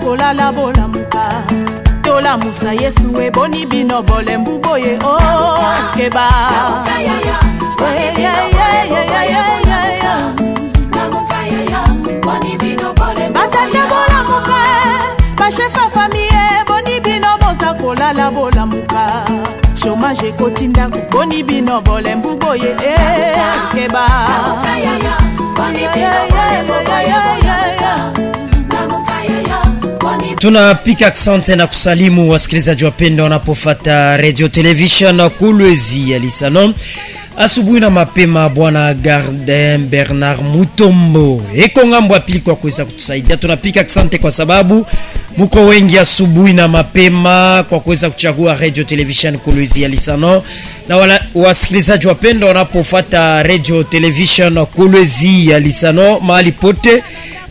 kolala bola muka tola musa yesu e boni bino bole mbuboye o keba batande bola muka ba chef famille boni bino boza kolala bola muka chômage kotinda boni bino bole mbuboye keba Tunapika asante na kusalimu wasikilizaji wapenda wanapofuata Radio Television Kolwezi ya Lisano. Asubuhi na mapema bwana Gardin Bernard Mutombo eko ngambo pili kwa kuweza kutusaidia. Tunapika asante kwa sababu muko wengi asubuhi na mapema kwa kuweza kuchagua Radio Television Kolwezi ya Lisano. Na wala wasikilizaji wapenda wanapofuata Radio Television Kolwezi ya Lisano mahali pote,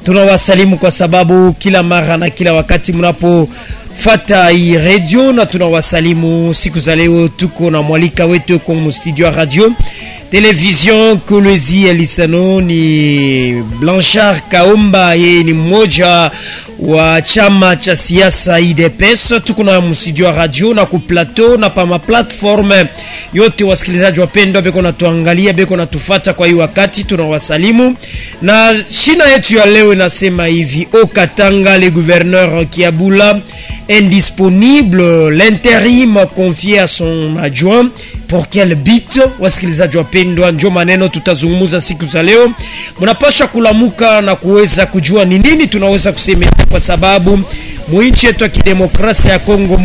tunawasalimu kwa sababu kila mara na kila wakati mnapofuata hii radio, na tunawasalimu siku za leo. Tuko na mwalika wetu kwa studio radio Television Kolwezi ya Lisano ni Blanchard Kaomba, yeye ni mmoja wa chama cha siasa UDPS. Tuko na studio radio na ku plateau na pa ma platform yote. Wasikilizaji wapendwa beko na tuangalia beko na tufuata kwa hii wakati, tunawasalimu. Na shina yetu ya leo inasema hivi: au Katanga, le gouverneur Kiabula indisponible, l'intérim confié à son adjoint. Pour quel but? Wasikilizaji wapendwa, ndio maneno tutazungumza siku za leo. Mnapaswa kulamuka na kuweza kujua ni nini tunaweza kusema, kwa sababu muinchi yetu ya kidemokrasia ya Kongo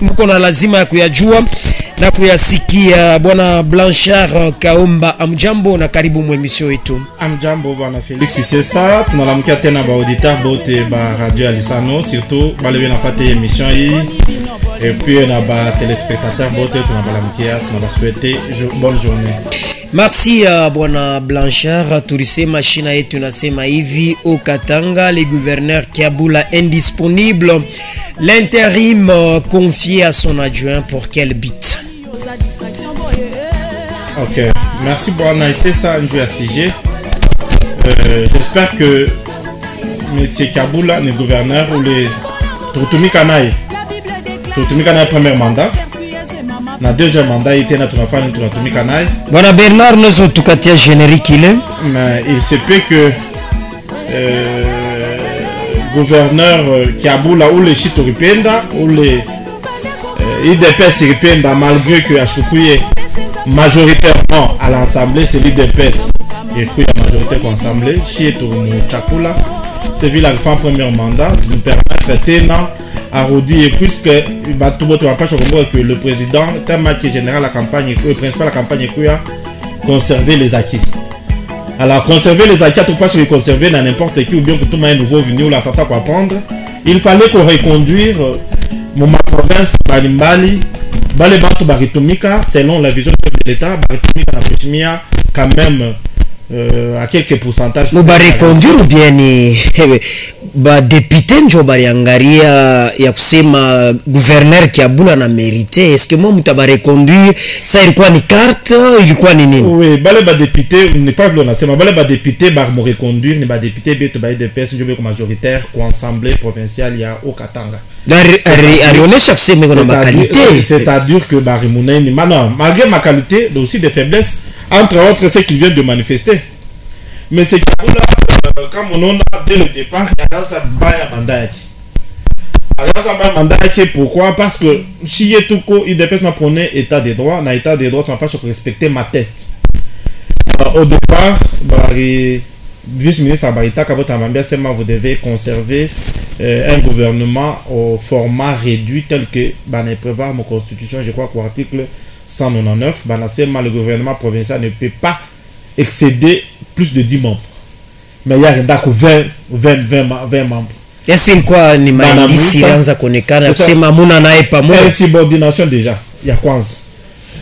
mko na lazima ya kuyajua na kuyasikia. Bwana Blanchard Kaomba, amjambo na karibu mu emission yetu. Amjambo bwana Felix Sisa, tunalamukia tena ba auditeur bote ba Radio Lisano, surtout ba lewe na fate emission hii, et puis na ba téléspectateurs bote tunabalamukia, tunabasouhaiter bonne journée. Merci bwana Blanchard. Tulisema shina yetu nasema hivi: au Katanga, le gouverneur Kiabula indisponible, l'intérim confié à son adjoint. Pour quel but? Ok, merci bwana Isesa Njou ya CG. J'espère que monsieur Kiabula, le gouverneur, ou le Toutumika Naï premier mandat, na deuxième mandat il était na tunafanya Toutumika Naï. Bwana Bernard nous tukatia générique ile, mais il se peut que gouverneur Kiabula ou le Chitoripenda ou le IDPS Ripenda, malgré que Achoukuye majoritairement à l'Assemblée, c'est l'IDPS et puis la majorité pour l'Assemblée, Chietou Chakula, c'est vu la fin premier mandat, nous permettre tena à redire, puisque tout le monde que le président, tellement qui général la campagne, le principal la campagne, a conserver les acquis. Alors conserver les acquis, tout pas se conserver dans n'importe qui, ou bien que tout le monde nouveau venu ou la tata pour apprendre, il fallait qu'on reconduire ma province Balimbali, Balebatu Baritumika, selon la vision de l'État, Baritumika na Kuchimia, quand même à quelques pourcentages. Nous va reconduire ou bien ni ba député njo bariangaria ya kusema gouverneur Kiabula na mérité? Est-ce que moi mutaba reconduire ça? Ilikuwa ni carte, ilikuwa ni nini? Oui, bale ba député n'est pas vle na sema bale ba député ba mo reconduire ni ba député beto ba IDPS njo be ko majoritaire ko assemblée provinciale ya au Katanga. Arionesha kusema ngona ma qualité, c'est-à-dire que ba rimuneni maintenant malgré ma qualité aussi des faiblesses, entre autres ce qu'ils viennent de manifester. Mais c'est Kiabula, comme on a dès le départ, il y a ça baya mandat. Pourquoi? Parce que si il dépend de prôner état de droit, dans état de droit, tu n'as pas respecter ma test. Au départ, vice-ministre Abarita Kabotamambia, vous devez conserver un gouvernement au format réduit tel que prévoir ma constitution, je crois qu'au article 199, le gouvernement provincial ne peut pas excéder plus de 10 membres. Mais il y a 20 membres. Est-ce qu'il quoi ni maindisi anza konekana kusema muna nae pamoja? Subordination déjà. Il y a quoi?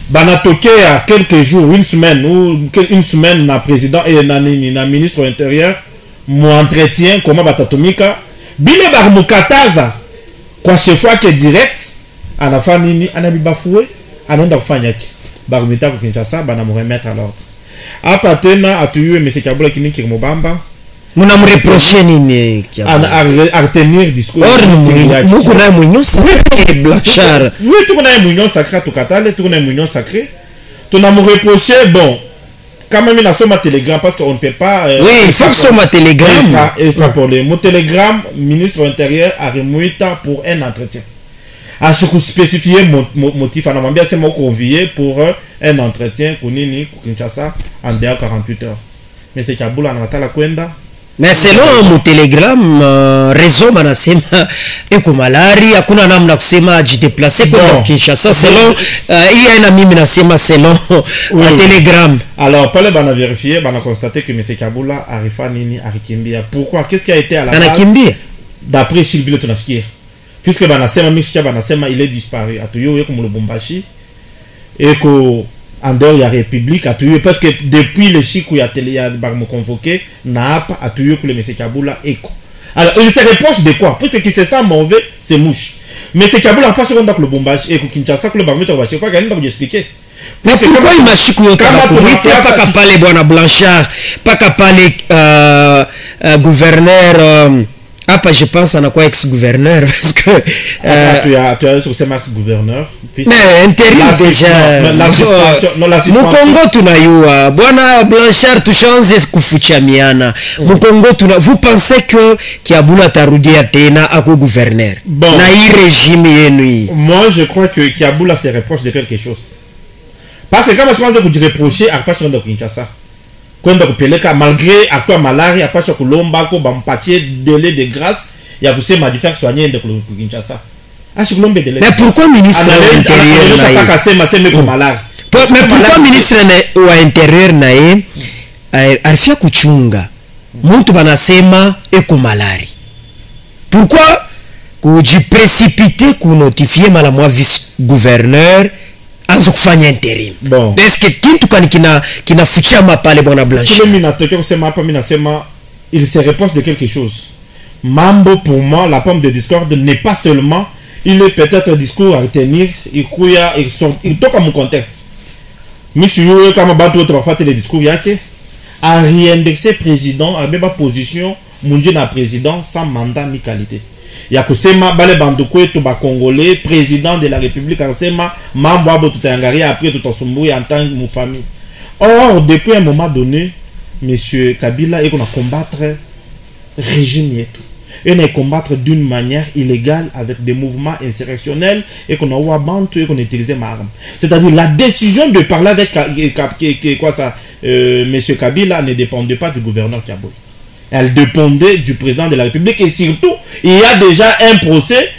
Banatoke à quelques jours, une semaine na président et na ministre de l'Intérieur mon entretien comment batatomika bile ba mukataza kwa chef wake direct anafanya nini, anabibafue anaenda kufanya yake barumita kwa Kinshasa, bana mu remettre à l'ordre. Hapa tena atuyue monsieur Kiabula kiniki mobamba Muna mreproche nini à retenir discours muko na mwinyo sacré Blanchard. Oui, tout on a mwinyo sacré tout katale, tout on a mwinyo sacré. Tu n'as me reproché bon quand même il a sur ma télégramme parce qu'on ne peut pas oui, il faut que sur ma télégramme extrapoler. Mon télégramme ministre de l'Intérieur a remué pour un entretien. À ce coup spécifié motif à Namambia c'est moi convié pour un entretien pour Nini Kinshasa en dehors 48 heures. Mais c'est Kaboul en Natala Kwenda. Mais selon mon télégramme réseau manasema eko malari hakuna namna kusema ajideplacer kwa Kinshasa selon il y a un ami manasema selon télégramme. Alors pale bana vérifier bana constater que monsieur Kabula arifa nini arikimbia. Pourquoi? Qu'est-ce qui a été à la base? Anakimbia d'après Sylvie Tonashkir. Puisque banasema Mishka banasema il est disparu atuyo yeko mu Lubumbashi eko en dehors de la République, parce que depuis le chic où il y a télé, il y a me convoqué, n'a pas attendu que le monsieur Kaboula écho. Alors, il se reproche de quoi? Parce que c'est ça mauvais, c'est mouche. Mais c'est Kaboula pas sur le Bombashi et Kinshasa que le baromètre va chaque fois qu'il y expliquer. Mais pourquoi il m'a chicoté pas qu'à parler Bwana Blanchard, pas qu'à parler gouverneur. Ah, pas je pense à quoi ex-gouverneur parce que tu as sur ces marques gouverneur. Mais intérim déjà. Mon Congo tunayua. Bwana Blanchard tuchanze kufuchamiana. Mon Congo tuna. Vous pensez que Kiabula tarudia tena ako gouverneur? Bon. Na hii régime yenu. Moi je crois que Kiabula se reproche de quelque chose. Parce que quand je pense que vous reprochez à pas sur de Kinshasa. Kwenda kupeleka malgré akwa malaria apasha kulomba ko bampatie délai de grâce ya kusema diffère soigner de Kinshasa. Ashi kulombe délai. Mais pourquoi ministre de l'intérieur na yeye akasema sema ko malaria? Mais pourquoi ministre wa intérieur na yeye alifia kuchunga mtu banasema eko malaria? Pourquoi kujiprécipiter ku notifier mala moi vice gouverneur anzo kufanya interim? Bon. Est-ce que kitu kina fuchama pale Bwana Blanchard? Kile minatoka kusema hapa mimi nasema il se reproche de quelque chose. Mambo pour moi la pomme de discorde n'est pas seulement il est peut-être un discours à retenir, il toka mon contexte. Monsieur kama bantu wote bafate les discours yake a réindexé président a beba position munje na président sans mandat ni qualité. Ya kusema bale banduko etu ba congolais président de la république akasema mambo abo tutaangalia après tutasumbuya en tant que famille. Or depuis un moment donné monsieur Kabila eko na combattre régime yetu et na combattre d'une manière illégale avec des mouvements insurrectionnels et qu'on a ou bantu et qu'on utilisait ma arme. C'est-à-dire la décision de parler avec monsieur Kabila ne dépendait pas du gouverneur Kaboul. Elle dépendait du président de la République et surtout, il y a déjà un procès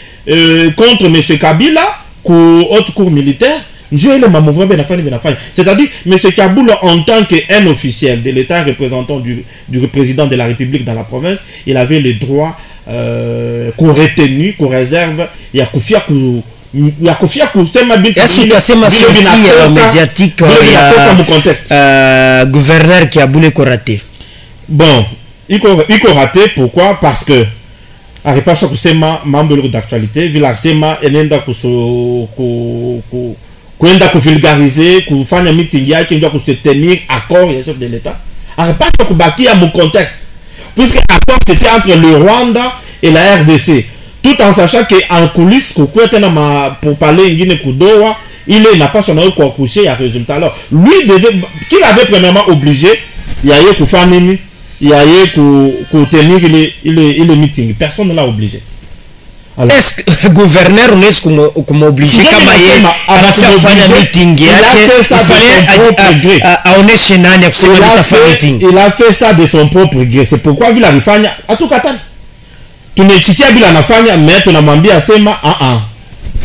contre M. Kabila, haute cour militaire. C'est-à-dire, M. Kabila, en tant qu'un officiel de l'État représentant du président de la République dans la province, il avait les droits qu'on retenu, qu'on réserve. Il y a Koufia médiatique gouverneur qui a boulé raté. Bon. Il faut rater, pourquoi? Parce que Aripasha kusema mambo d'actualité, vilarsema enenda kuenda kuvulgariser, kufanya meeting yake ndio kustenir accord ya chef de l'État. Aripasha kubakia mon contexte. Puisque accord c'était entre le Rwanda et la RDC. Tout en sachant que en coulisses pour parler ingine kudoa, il n'a pas son quoi coucher à résultat. Alors, lui devait qu'il avait premièrement obligé, il y a eu kufanini il y a eu pour tenir les meetings. Personne ne l'a obligé. Est-ce que le gouverneur est comme obligé il a fait ça de son propre gré. C'est pourquoi il a refanya à tout Qatar. Tu n'es chikia bila nafanya mais tu n'amambia sema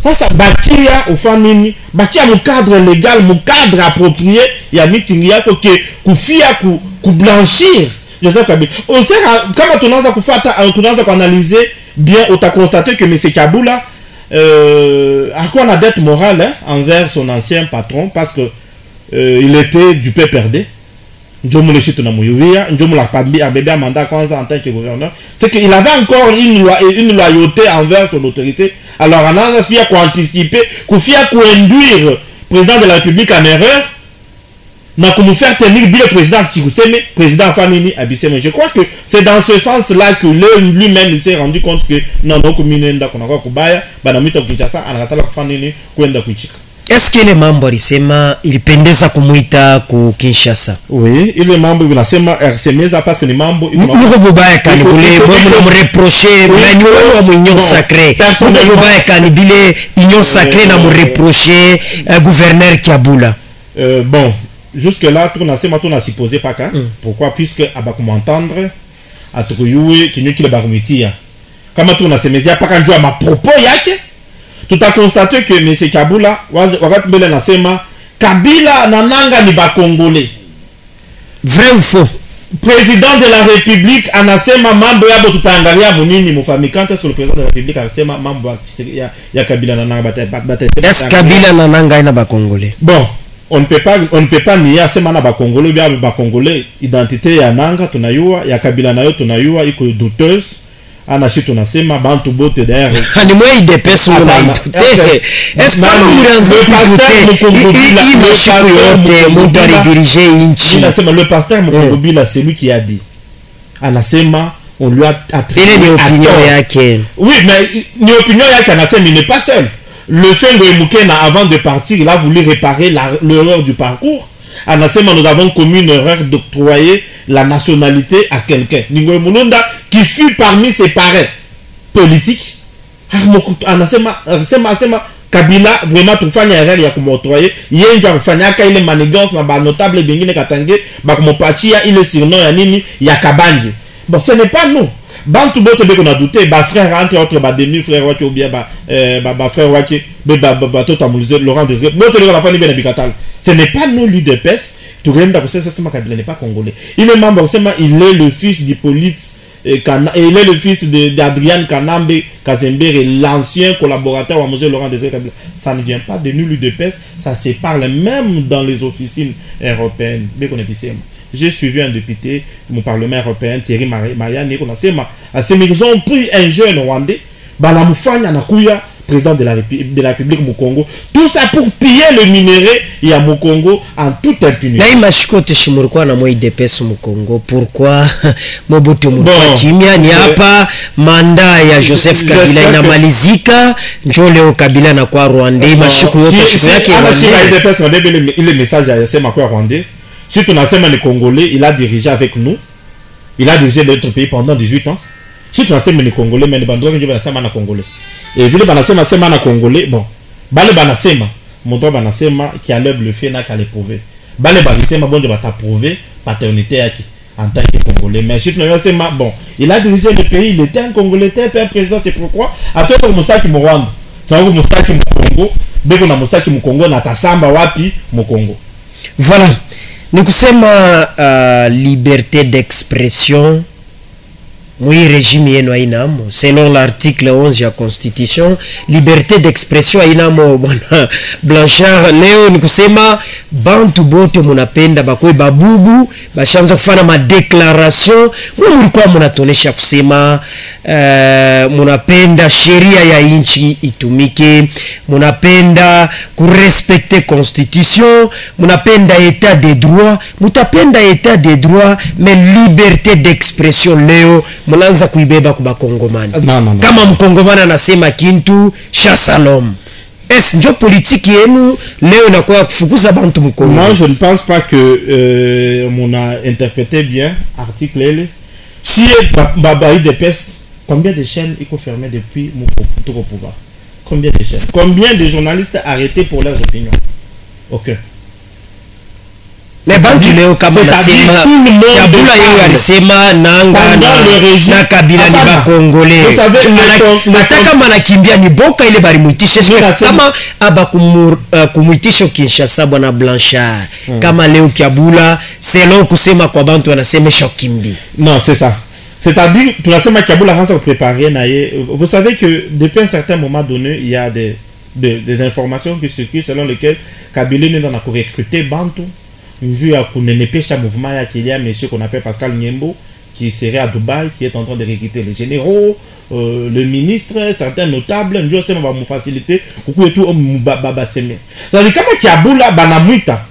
sasa bakia ufanini bakia mu cadre légal mu cadre approprié ya meeting yako ke kufia ku blanchir Joseph Kabila. On sait comment tunaanza kufuata tunaanza kuanalyser bien on t'a constaté que M. Kabula a quoi la dette morale envers son ancien patron parce que il était du PPRD. Njomu le chito na muyuvia, njomu la pambi a bébé mandat kwanza en tant que gouverneur. C'est qu'il avait encore une loyauté envers son autorité. Alors on a essayé d'anticiper, qu'on fait induire le président de la République en erreur. na nous faire tenir le président Sikuseme, président Fanini Abisseme. Je crois que c'est dans ce sens-là que lui-même s'est rendu compte que non, donc Minenda Konaka Kubaya, Banamita Kinshasa, Anatala Fanini, Kwenda Kuchika. Est-ce que les membres alisema ilipendeza kumuita ku Kinshasa? Oui, il est membre de la SEMA RCMESA parce que les membres Nuko bubaya kani bule bomu na reprocher mais wa union sacrée. Nuko bubaya kani bile union sacrée na mu reprocher gouverneur Kiabula. Bon, jusque là tout na supposé pas qu'à pourquoi puisque abaku m'entendre à Troyoué qui le baromitia. Kama tout na semezia pas quand joue ma propos yake. Tout a constaté que M. Kabila, Kabila nananga ni ba Congolais. Vrai ou faux? Président de la République anasema mambo yabo tutaangalia munini mufami. Quand est-ce que le président de la République anasema mambo ya Kabila nananga bata est-ce Kabila nananga ina ba Congolais? Bon, on ne peut pas nier asema na ba Congolais bien ba Congolais identité ya nanga tunayua ya Kabila nayo tunayua iko douteuse. Anashi tunasema bantu bote d'ailleurs ni moi IDPS ou na est-ce que le pasteur Mukongobila c'est lui qui a dit anasema on lui a attribué opinion yake. Oui, mais ni opinion yake anasema il n'est pas seul. Le Fengo Mukena avant de partir il a voulu réparer l'erreur du parcours. Anasema nous avons commis une erreur d'octroyer la nationalité à quelqu'un. Ningoy Mulunda qui fut parmi ses parents politiques. Anasema Kabila vraiment tufanya erreur ya kumoctroyer. Yenja kufanyaka ile manigance na ba notable bengine katange ba kumopachia ile surnom ya nini ya Kabanje. Bon, ce n'est pas nous. Bantu bote be qu'on a douté ba frère entre autres ba demi frère waki ou bien ba frère waki ba tota mulise Laurent Désiré bote le la famille bien habitatal. Ce n'est pas nous l'UDPS. Tu regardes que c'est ça Kabila n'est pas congolais. Il est membre seulement il est le fils d'Hippolyte et il est le fils d'Adrian Kanambe Kazembere, l'ancien collaborateur de M. Laurent Désiré Kabila. Ça ne vient pas de nous l'UDPS, ça se parle même dans les officines européennes. J'ai suivi un député du Parlement européen, Thierry Mariani, ils ont pris un jeune Rwandais, Balamufanya Nakuya, président de la République Mukongo, tout ça pour piller le minerai et à Mukongo en toute impunité. Pourquoi Mobutu Kimia ni hapa manda ya Joseph Kabila inamalizika njoo leo Kabila na kwa Rwanda mashiku yote yake il est message ya sema kwa Rwanda. Si tu n'as les Congolais, il a dirigé avec nous. Il a dirigé notre pays pendant 18 ans. Si tu n'as les Congolais, mais les bandouas qui viennent à Congolais. Et vu les banasema sema Congolais, bon, bale banasema, mon droit banasema qui a l'œuvre le fait n'a qu'à l'éprouver. Bale banasema bon de t'approuver paternité yaki en tant que Congolais. Mais si tu n'as pas bon, il a dirigé le pays, il était un Congolais, il était un président, c'est pourquoi à toi comme Moustaki Mouranda, tu as Moustaki Mukongo, beko na Moustaki Mukongo na tasamba wapi Mukongo. Voilà. Nous sommes liberté d'expression. Oui, régime yenu inamo. Selon l'article 11 de la Constitution, liberté d'expression inamo bwana Blanchard. Leo ni kusema bantu bote munapenda bakwe babubu bashanza kufanya ma declaration. Mulikuwa munatonesha kusema munapenda sheria ya inchi itumike, munapenda kurespecter constitution, munapenda état de droit, mutapenda état de droit, mais liberté d'expression leo mlanza kuibeba kwa Kongomani. Kama mkongomani anasema kintu shasalom. Est-ce ndio politique yenu leo inakuwa kufukuza bantu mkongo? Moi je ne pense pas que mon a interprété bien article L. Si baba IDPS, combien de chaînes il faut fermer depuis mon pouvoir? Combien de chaînes? Combien de journalistes arrêtés pour leurs opinions? Aucun. Mais bantu leo kama nasema Kabila yeye alisema nanga na Kabila ni ba Congolais. Hata kama nakimbia ni boka ile bali muitishe kama aba kumuitisha Kinshasa bwana Blanchard. Kama leo Kabila selon kusema kwa bantu wanasema shokimbi. Non, c'est ça. C'est-à-dire tu nasema Kabila hanza préparer naye. Vous savez que depuis un certain moment donné, il y a des informations qui circulent selon lesquelles Kabila n'est dans la recruter bantu. Vu à Kounenepesha mouvement qu'il y a monsieur qu'on appelle Pascal Niembo qui serait à Dubaï, qui est en train de recruter les généraux, le ministre, certains notables, nous va nous faciliter coucou et tout baba semé. C'est-à-dire comment Kabila banamuita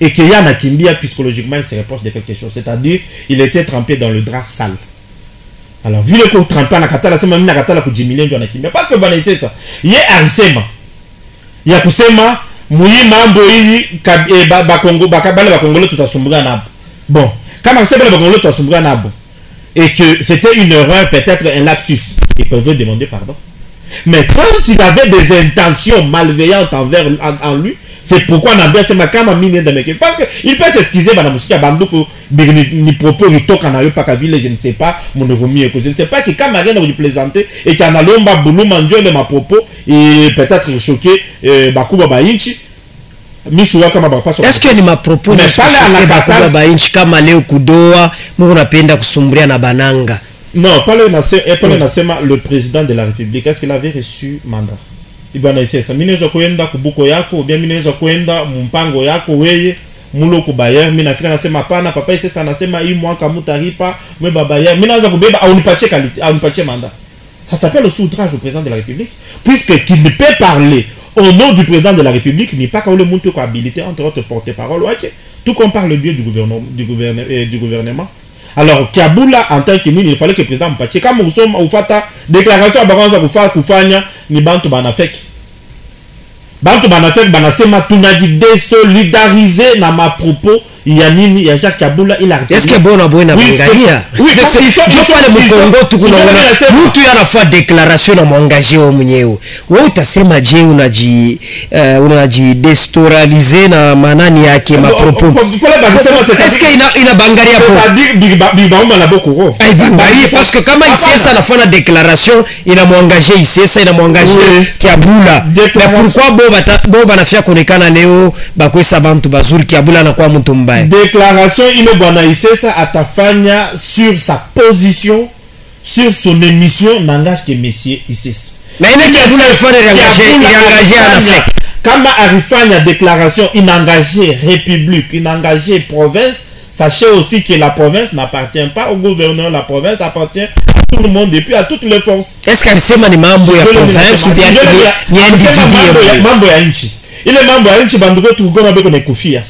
et qu'il y a Nakimbia, psychologiquement, il se reproche de quelque chose. C'est-à-dire, il était trempé dans le drap sale. Alors, vu le coup trempé, on a katala, c'est même nakatala ku Jimilien de Nakimbia. Parce que, bon, c'est ça. Il y a Arisema. Il y a Kusema, Mouyi, Mambo, Bakongo, Bakabale, Bakongolo, tout à Sombra Nabo. Bon, quand Arisema, Bakongolo, tout à Sombra Nabo, et que c'était une erreur, peut-être un lapsus, ils peuvent demander pardon. Mais quand il avait des intentions malveillantes en lui, c'est pourquoi on a bien ce makama mine de mec. Parce qu'il peut s'excuser, madame Moussika Bandouko, ni propos, il toque en ayo, pas qu'à ville, je ne sais pas, mon eromi, je ne sais pas que quand Marien a représenté et qu'il y en a l'omba boulou mandion de ma propos, et peut-être choqué, Bakouba Bainchi, est-ce que ni mapropo ni choqué Bainchi kama leo kudoa, mungu napenda kusumbria na bananga? Non, le président de la République, est-ce qu'il avait reçu mandat? Ibana isesa minaweza kuenda kubuko yako ou bien minaweza kuenda mpango yako weye mulo kubayer mimi nafika nasema hapana papa isesa anasema hii mwaka mutaripa mwe baba yer mimi naweza kubeba au nipatie qualité au nipatie mandat. Ça s'appelle le outrage au président de la République puisque qu'il ne peut parler au nom du président de la République n'est pas quand le monde ko habilité entre autres porte-parole OK tout comme par le biais du gouvernement. Alors Kiabula en tant que il fallait que le président mpatie kama usoma ufata déclaration abakanza kufanya ni bantu banafeki banasema tunaji désolidariser na mapropos ya nini ya Jacques Kiabula il a est-ce que bona boina bangalia oui c'est mkongo tukuna mtu anafanya déclaration na mwangaje wao mwenyewe wewe utasema je unaji destoraliser na manani yake mapropos est-ce que ina bangalia pour dire bigbauma la boko ai bangalia parce que kama isiesa anafanya déclaration ina mwangaje isiesa ina mwangaje Kiabula mais pourquoi bo banafia konekana leo bakwesa bantu bazuri Kiabula na kwa mtu mbaya déclaration ile bwana Isesa atafanya sur sa position sur son émission n'engage que monsieur Isesa mais il engagé à l'Afrique kama arifanya déclaration inengagé république inengagé province sachez aussi que la province n'appartient pas au gouverneur la province appartient à tout le monde et puis à toutes les forces. Est-ce qu'alisema ni mambo ya province ou bien ni individu mambo ya nchi ile mambo ya nchi banduko tukugoma beko nekufia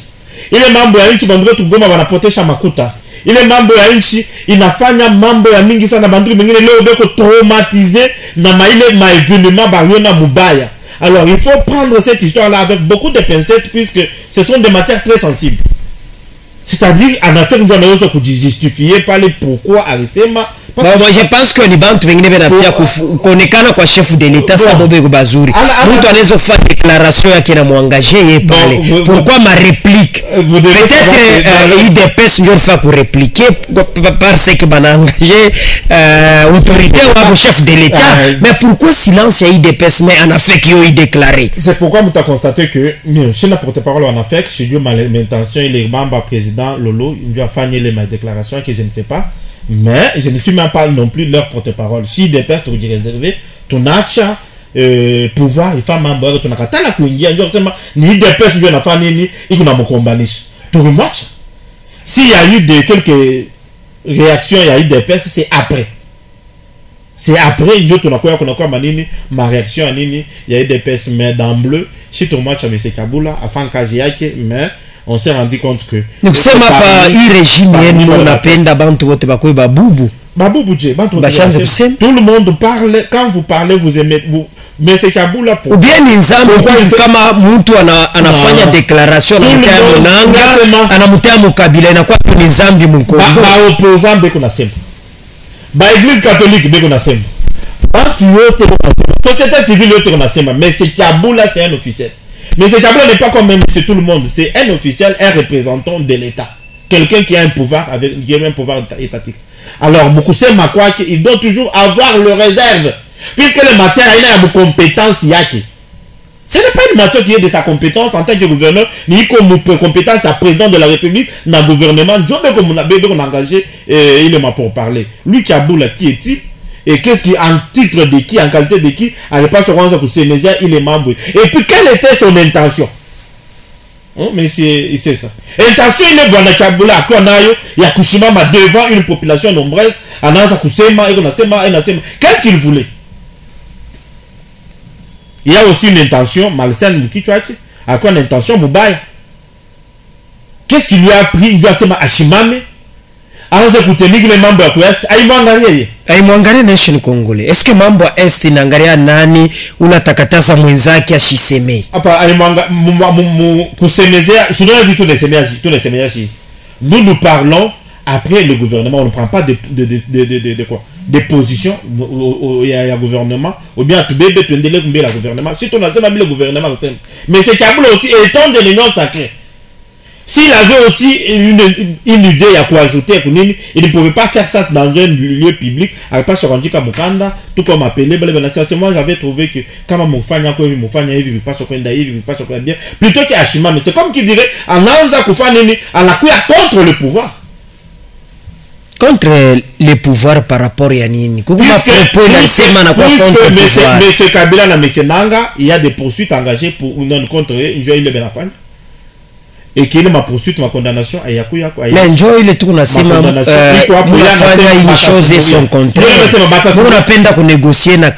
ile mambo ya nchi banduko tukugoma wanapotesha makuta ile mambo ya nchi inafanya mambo ya mingi sana banduko mengine leo beko traumatiser na événement bariona mubaya. Alors il faut prendre cette histoire là avec beaucoup de pincettes puisque ce sont des matières très sensibles. C'est-à-dire en affaire nous allons se justifier par les pourquoi alisema moi je pense que ni bantu wengine benafia kuonekana kwa chef de l'état sababu ko bazuri mtu anaweza kufanya déclaration yake na muangager yeye pale pourquoi ma réplique peut-être IDPS ndio fa ku répliquer parce que bana engager autorité ou chef de l'état mais pourquoi silence ya IDPS mais en fait qu'il a déclaré c'est pourquoi nous avons constaté que chez la porte-parole en fait chez Dieu malintention il est membre président Lolo il doit faire les déclarations que je ne sais pas. Mais je ne suis même pas non plus leur porte-parole. Si des personnes sont réservées, ton acha pouvoir, il faut membre, ton akata la kuingia, ni des personnes qui ont fait ni ils n'ont pas combattu. Tout le match. S'il y a eu quelques réactions, il y a eu des personnes, c'est après. C'est après, ma réaction à Nini, il y a eu des personnes, mais dans bleu, si ton match avec M. Kabula, afin Kajiake, mais on s'est rendu compte que nous sommes pas un régime on appelle bantu wote bakwe babubu tout le monde parle quand vous parlez vous aimez vous mais c'est Kabula pour ou bien nzambi kama mtu anafanya déclaration anamutia monanga anamutia mukabila inakuwa ni nzambi mkongo opposant beko na semba église catholique beko na semba bantu yote beko na semba société civile yote na semba mais c'est Kabula c'est un officiel. Mais ce tableau n'est pas comme même c'est tout le monde. C'est un officiel, un représentant de l'État. Quelqu'un qui a un pouvoir, qui a un pouvoir étatique. Alors, Moukoussé Makwa, il doit toujours avoir le réserve. Puisque les matières, il a une compétence yaki. Ce n'est pas une matière qui est de sa compétence en tant que gouverneur, ni comme compétence à président de la République, dans le gouvernement. Comme on a engagé, il est ma pour parler. Lui qui a boula, qui est-il? Et qu'est-ce qui, en titre de qui, en qualité de qui, à pas se rendre pour Sénégal, il est membre. Et puis, quelle était son intention? Mais c'est ça. Intention, il est bon à Kabula, il y a Kushimama devant une population nombreuse, qu'est-ce qu'il voulait? Il y a aussi une intention malsaine, à quoi une intention Moubaya? Qu'est-ce qui lui a pris? Il doit se mettre à Shimame. Alors, écoutez, les membres de l'Ouest, aimwangalia nation Congolais. Est-ce que mambo ya Est inaangalia nani unatakataza mwenzake ashisemei? Hapa aimwanga kusemezea, je dois dire tous les semeyaji. Nous parlons après le gouvernement, on ne prend pas de quoi? Des positions il y a gouvernement ou bien tu bébé tu ndele kumbe la gouvernement. Si on a ça le gouvernement mais c'est Kabila aussi étant de l'union sacrée. S'il avait aussi une idée à quoi ajouter, il ne pouvait pas faire ça dans un lieu public, avec pas se rendre à Mukanda, tout comme appelé. Moi, j'avais trouvé que quand Moufanya, il passe au coin d'Aïe, il passe au coin bien, plutôt qu'à Shima. Mais c'est comme qui dirait, en Anza Koufani, à la couille contre le pouvoir. Contre les pouvoirs par rapport à Yanini. Puisque M. Kabila et M. Nanga, il y a des poursuites engagées pour non contre une joie de Benafan. Et qu'il est ma poursuite, ma condamnation à Yakuya. Mais Joe, il est tout nassima. Une chose et son contraire. Vous n'appelez qu'on négocier na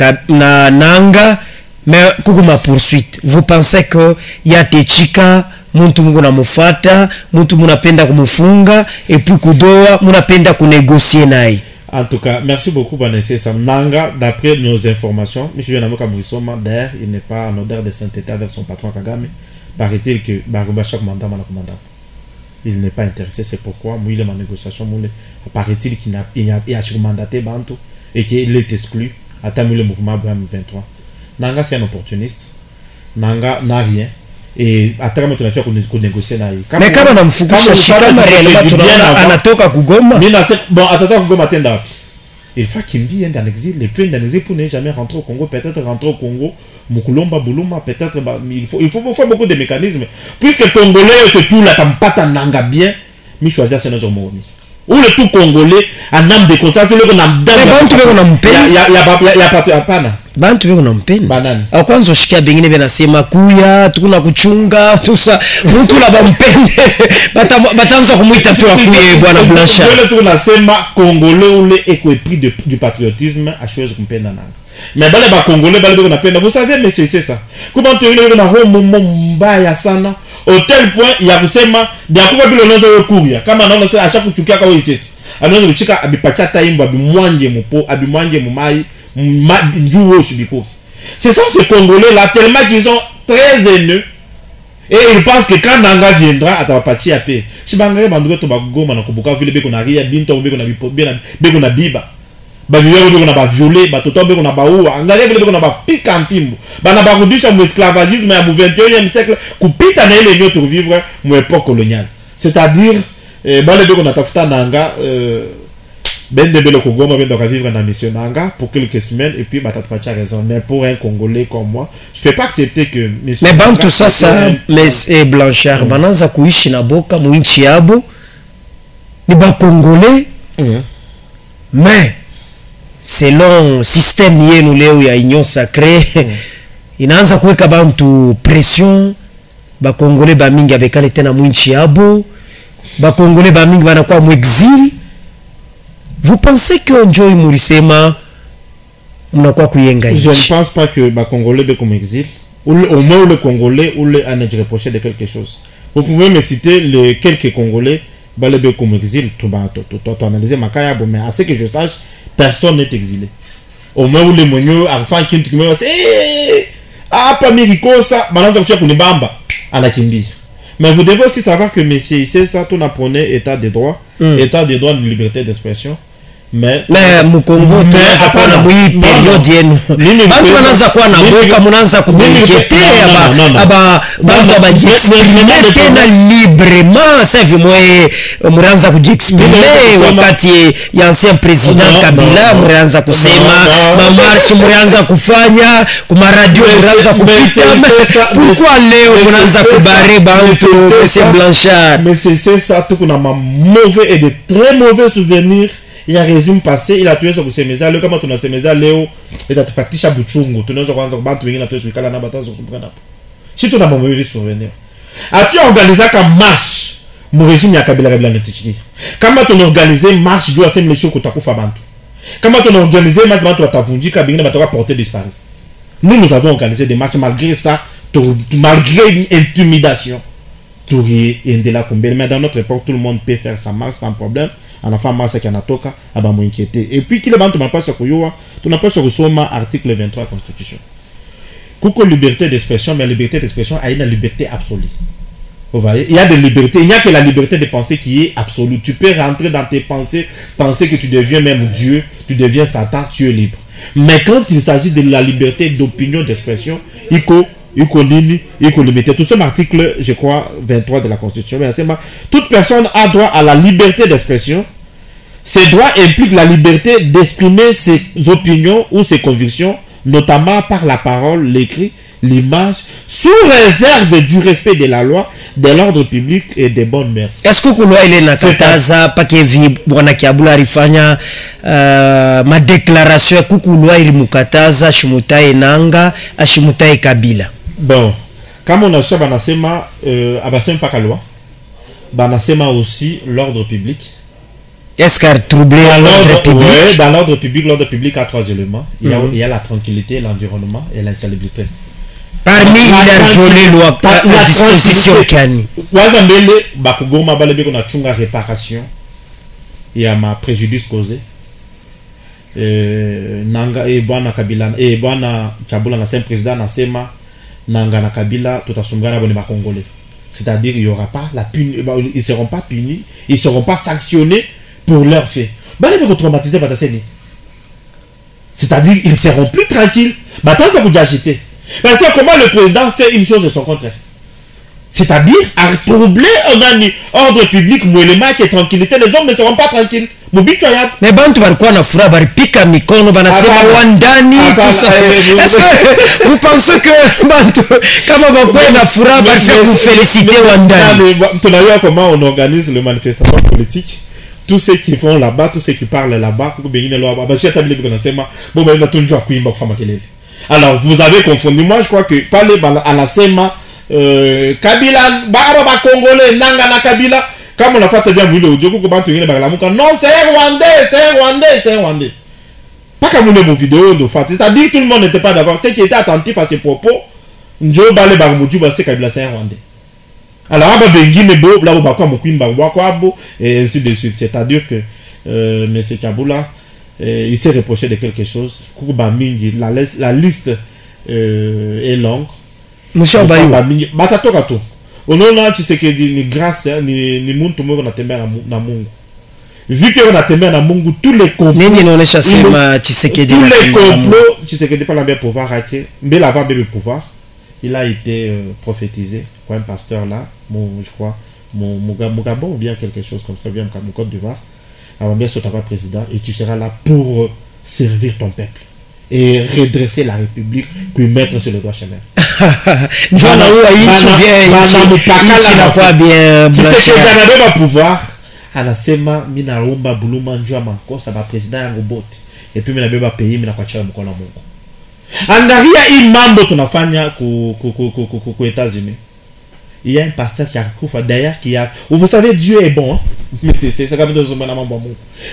Nanga, mais kuku ma poursuite. Vous pensez que y a des chika, muntu mungu na mufata, muntu munapenda kumufunga, et puis kudoa, munapenda qu'on négocier naï. En tout cas, merci beaucoup, Vanessa Sam. Nanga, d'après nos informations, M. Yanamoka Mouissoma, d'ailleurs, il n'est pas en odeur de sainteté avec son patron Kagame. Paraît-il que Barumba chaque mandat, il n'est pas intéressé. C'est pourquoi il est en négociation. Paraît-il qu'il a surmandaté Bantou et qu'il est exclu à terme le mouvement Brahim 23. Nanga, c'est un opportuniste. Nanga n'a rien. Et à terme, on a fait qu'on négocie. Mais quand on a Mfukusha Shikama réellement, anatoka Kugoma. Bon, attends, Kugoma tenda. Il faut qu'il vienne en exil, les plaintes en exil pour ne jamais rentrer au Congo, peut-être rentrer au Congo, Mukulomba, Buluma, peut-être, il faut beaucoup de mécanismes. Puisque les Congolais, que tout là, t'as pas nanga bien, mais choisir c'est notre moni. Ou le tout Congolais, en âme de conscience, le qu'on a pas bantu beko nampenda akwanza ushikia bengine benasema kuya tukuna kuchunga tusa mtu la bampende batanza kumuita tu akuye bwana Blanchard le tout nasema Congolais ule épris du patriotisme a chose kumpenda nanga mais bale ba Congolais bale beko napenda vous savez mais c'est ça comment tu ile na homo mbaya sana au tel point il y a kusema dia kuba bilo nozo kuya kama naona sasa acha kuchukia kwa isesi anaanza kuchika abipachata imba abimwanje mupo abimwanje mumai. C'est ça ces Congolais là tellement qu'ils sont très haineux et ils pensent que quand Nanga viendra à ta partie à paix si Bangare bandoué to bagoma na kubuka vile beko na ria binto beko na beko na biba ba beko na ba violer ba toto beko na ba uwa ngale vile beko na ba pika mfimbo ba na ba rudisha mu esclavagisme ya mu 21e siècle kupita na ile nyoto vivre mu époque coloniale c'est-à-dire ba le beko na tafuta Nanga Ben de Belo Kogoma vient de vivre dans la mission Nanga pour quelques semaines et puis Batatpachi a raison. Mais pour un Congolais comme moi, je ne peux pas accepter que monsieur. Mais bon, tout ça, mais Blanchard, Bananza Kouichi Naboka, Mouinchi Abo, les bas Congolais, mais selon le système lié nous il y a union sacrée, il y a un bantu pression, bas Congolais, bas mingi avec elle était na Mouinchi Abo, bas Congolais, bas mingi banakwa mu exil. Vous pensez que Joy Mourisema n'a quoi kuyenga? Je ne pense pas que les Congolais sont comme exil. Au moins le Congolais ou le années reproché de quelque chose. Vous pouvez me citer les quelques Congolais qui comme exil. Tu analyser ma carrière, mais à ce que je sache, personne n'est exilé. Au moins où les moigneux, enfin qui me disent ah pas mériko ça, balance à coucher bamba à la kimbi. Mais vous devez aussi savoir que monsieur c'est ça tout apprenait état de droit, état de droit de liberté d'expression. Mais Mukongo tunaanza kuwa na hii period yenu. Bantu wanaanza kuwa na boka mnaanza kubenketea bantu abajiexprimer tena librement ça veut moi mnaanza kujiexprimer wakati ya ancien président Kabila mnaanza kusema mamarshi mnaanza kufanya kuma radio mnaanza kupita pourquoi leo mnaanza kubare bantu c'est Blanchard mais c'est ça tout qu'on a mauvais et de très mauvais souvenirs. Il a résumé passé, il a tué sur Semeza, le comment on a Semeza Léo, et a fatisha Buchungu, tu n'as pas encore tu as tué sur Kalana Batan sur Soupranap. Si tu n'as pas mauvais souvenir. As-tu organisé comme marche, mon régime a Kabila Rebla Netiki? Comment tu as organisé marche, du assez monsieur Kotakufa Bantu? Comment tu as organisé maintenant tu as tavundi Kabila Batawa porté disparu? Nous avons organisé des marches malgré ça, malgré une intimidation. Tourier et Ndela Kumbele. Mais dans notre époque, tout le monde peut faire sa marche sans problème. En enfant, marche qui en a toka, à ba m'inquiéter. Et puis, qui le bande, tu n'as pas sur Koyoa, tu n'as pas sur Soma, article 23 Constitution. Coucou liberté d'expression, mais la liberté d'expression a une liberté absolue. Vous voyez, il y a des libertés, il n'y a que la liberté de penser qui est absolue. Tu peux rentrer dans tes pensées, penser que tu deviens même Dieu, tu deviens Satan, tu es libre. Mais quand il s'agit de la liberté d'opinion, d'expression, il faut limiter. Tout ce article, je crois, 23 de la Constitution, toute personne a droit à la liberté d'expression. Ces droits impliquent la liberté d'exprimer ses opinions ou ses convictions, notamment par la parole, l'écrit, l'image, sous réserve du respect de la loi, de l'ordre public et des bonnes mœurs. Est-ce que loi ile nakataza pakevi bwana Kiabula alifanya ma déclaration ya kuku loi ilimukataza Shimutai Nanga Shimutai Kabila? Bon, comme on a dit banasema abasem pas loi, banasema aussi l'ordre public. Est-ce qu'à troubler l'ordre public? Oui, dans l'ordre public a 3 éléments. Il y a la tranquillité, l'environnement et l'insalubrité. Parmi la disposition Kani. Wazambele, bakugoma balebe qu'on a chunga réparation. Il y a ma préjudice causé. Nanga et Bwana Kabila et Bwana Kiabula na saint président na sema Nanga na Kabila tout asungana bone ma congolais. C'est-à-dire il y aura pas la ils seront pas punis, ils seront pas sanctionnés pour leurs faits. Balebe ko traumatiser bataseni. C'est-à-dire ils seront plus tranquilles. Batanza vous agiter. Parce que comment le président fait une chose de son contraire. C'est-à-dire à troubler ordre public, moellema qui est tranquillité, les hommes ne seront pas tranquilles. Mais bantu walikuwa na furaha baripika mikono banasema wandani. Est-ce que vous pensez que bantu kama bakwe na furaha barifika kufeliciter wandani? Tu as vu comment on organise les manifestations politiques? Tous ceux qui font là-bas, tous ceux qui parlent là-bas, alors vous avez confondu. Moi je crois que parler à la SEMA Kabila ba congolais nanga na Kabila comme on a fait bien le audio ko bantu ngine bakala muka non c'est Rwandais pas comme mon vidéo de fait, c'est-à-dire tout le monde n'était pas d'accord. Ceux qui étaient attentifs à ses propos njo bale ba muju ba c'est Kabila c'est Rwandais. Alors aba bengi nebo là ba kwa mukwimba ba kwa bo et ainsi de suite. C'est-à-dire que monsieur Kiabula il s'est reproché de quelque chose. La liste est longue. Monsieur Bayou batatoka tu unaona Tshisekedi ni grâce ni muntu mwe na tembea na Mungu. Vu que on a tembea na Mungu, tous les complots nini inaonesha sema Tshisekedi tous les complots Tshisekedi pas la bien pouvoir hacker mais la va bien pouvoir. Il a été prophétisé quoi un pasteur là je crois Mugabo ou bien quelque chose comme ça bien comme Côte d'Ivoire. Alors bien sûr tu pas président et tu seras là pour servir ton peuple et redresser la République puis mettre sur le droit chemin. Si c'est que dans pouvoir anasema mina romba buluma njua mankosa ba president yangu bote et puis mina beba pays mina kwacha mkono Mungu. Angalia hii mambo tunafanya ku États-Unis. Il y a un pasteur qui a kufa d'ailleurs qui a vous savez Dieu est bon hein? Mais c'est comme dans un mambo.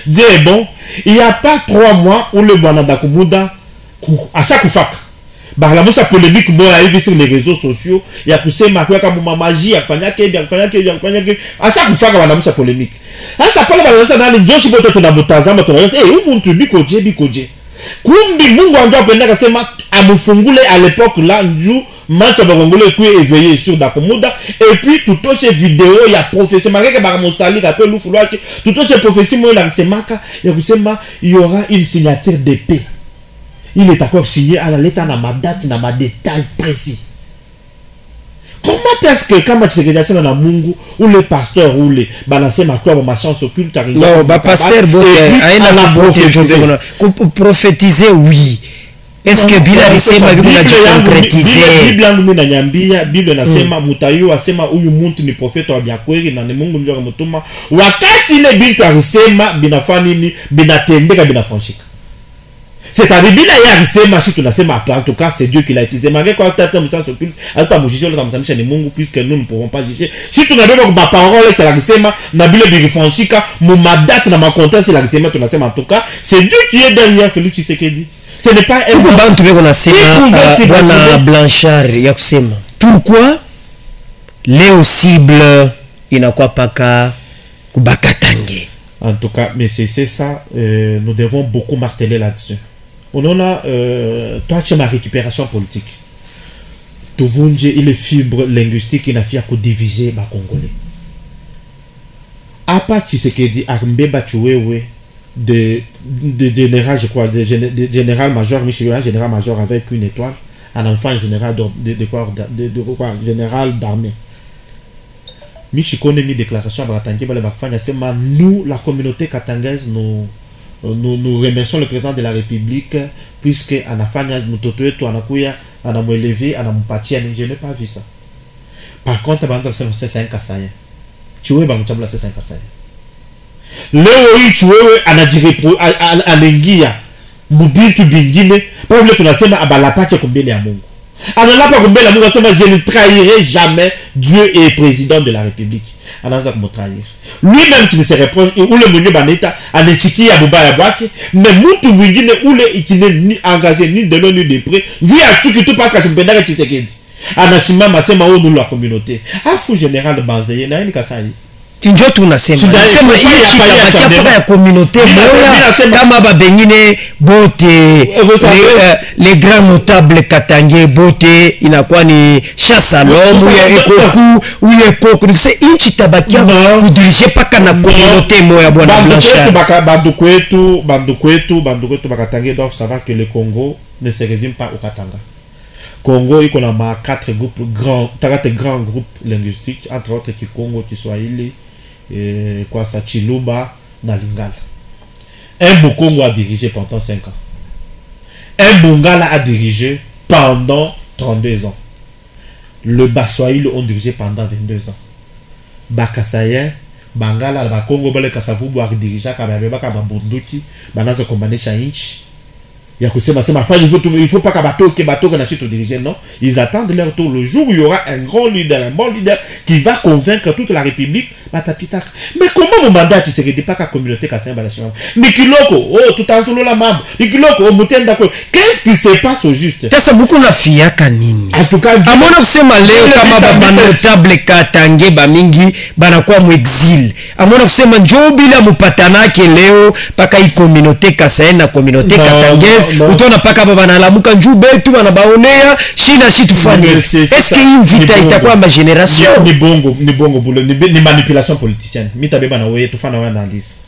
Dieu est bon. Il y a pas 3 mois où le Banada Kumuda à chaque fois la musa polémique moi a vu sur les réseaux sociaux il y a poussé ma quoi comme magie à fanya que à chaque fois la musa polémique ça parle dans le Joshi boto na mutazama tunaona umuntu bikoje kumbi Mungu anjua penda kasema amufungule à l'époque là nju match ba ngole ku éveillé sur Dakomuda et puis tout ces vidéos il y a prophétie malgré ba mosali ka pe lufulwaki tout ces prophéties moi la semaka ya kusema il y aura une signature de paix. Il est encore signé à la lettre dans ma date, dans ma détail précis. Comment est-ce que quand tu sais dans la Mungu ou les pasteurs ou les balancer ma quoi ma chance occulte arrive non ba pasteur prophétiser oui. Est-ce que Bila lisema Bible na concrétiser Bible nasema mutayo asema huyu muntu ni profeta wa byakweli na ni Mungu ndio akamtuma wakati ile bintu alisema binafanya nini binatendeka binafanyika. C'est-à-dire bila ya alisema si tunasema en tout cas c'est Dieu qui l'a utilisé malgré quoi tata msa s'occupe alpa mujijo la msamisha ni Mungu puisque nous ne pouvons pas juger si tunabeba kwa parole qui alisema na bila bilifanyika mu madate na makontexte la alisema tunasema en tout cas c'est Dieu qui est derrière Félix Tshisekedi. Ce n'est pas un bantu beko nasema bwana Blanchard ya kusema pourquoi leo cible inakuwa paka kubakatange. En tout cas, mais c'est ça, nous devons beaucoup marteler là-dessus. On a, toi, tu as ma récupération politique. Tu vois, il est fibre linguistique qui n'a fait que diviser les Congolais. À part ce que dit Armbe Batchouewe de général, je crois, de général-major, Michel général-major avec une étoile, un enfant général de général d'armée. Michiko a mis déclaration à Bratangue, nous, la communauté katangaise, nous remercions le président de la République, puisque à la fin, nous avons élevé, je n'ai pas vu ça. Par contre, c'est un kassaïen. Tu vois, c'est un kassaïen. Leo tu vois, on a dit à l'enguia, Mubitu Bingine, pas le tunasema abalapa qui kombele ya Mungu. Anala pas kombele ya Mungu, je ne trahirai jamais Dieu et président de la République. Ananza comme trahir. Lui-même qui ne se reproche, ou le mounier baneta, anetiki ya buba ya bwaki, mais mutu mwingine ou le qui n'est ni engagé ni de l'eau ni de près, lui a tout qui tout passe à son pédale qui se dit. Anashima masema ou nous la communauté. Afu général Banzeye, na yeni kasai. Tinjo tunasema nasema hii itabakia ya communauté moya kama babengine bote les grands notables Katange bote inakuwa ni Chasalom ou Ekoku nikise inchi tabakia kudirige paka na communauté moya bwana Blanchard. Bandu kwetu Bakatange doivent savoir que le Congo ne se résume pas au Katanga. Congo il y a 4 grands groupes linguistiques, entre autres Kikongo, Kiswahili, quoi ça, Chiluba, na Lingala. Un Bukongo a dirigé pendant 5 ans. Un Bungala a dirigé pendant 32 ans. Le Baswahili ont dirigé pendant 22 ans. Bakasayen, Bangala, Bakongo, Bale Kasavubu a dirigé Kababeba Bunduki, Banaza Kombanesha Inch. Il y a que c'est ma femme, il faut pas que bateau qu'on achète au dirigeant, non. Ils attendent leur tour. Le jour où il y aura un grand leader, un bon leader qui va convaincre toute la République, mais comment mon mandat tu serais pas qu'à communauté qu'à Saint-Balachimam? Nikiloko, oh, tout en solo la mam, Nikiloko, oh, mouten d'accord. Qu'est-ce qui se passe au juste? Sasa beaucoup na fia kanini. En tout cas, amona kusema leo kama baba notable Katange bamingi banakuwa mu exil. Amona kusema njoo bila mupatanake leo paka hii communauté kasaina communauté Katangese. Utona paka baba nalamuka njoo betu banabaonea shina shitu fanye. Est-ce que hii vita itakuwa ma génération? Ni bongo boulot, ni manipulation politicienne. Mitabeba na weye tout fana dans 10.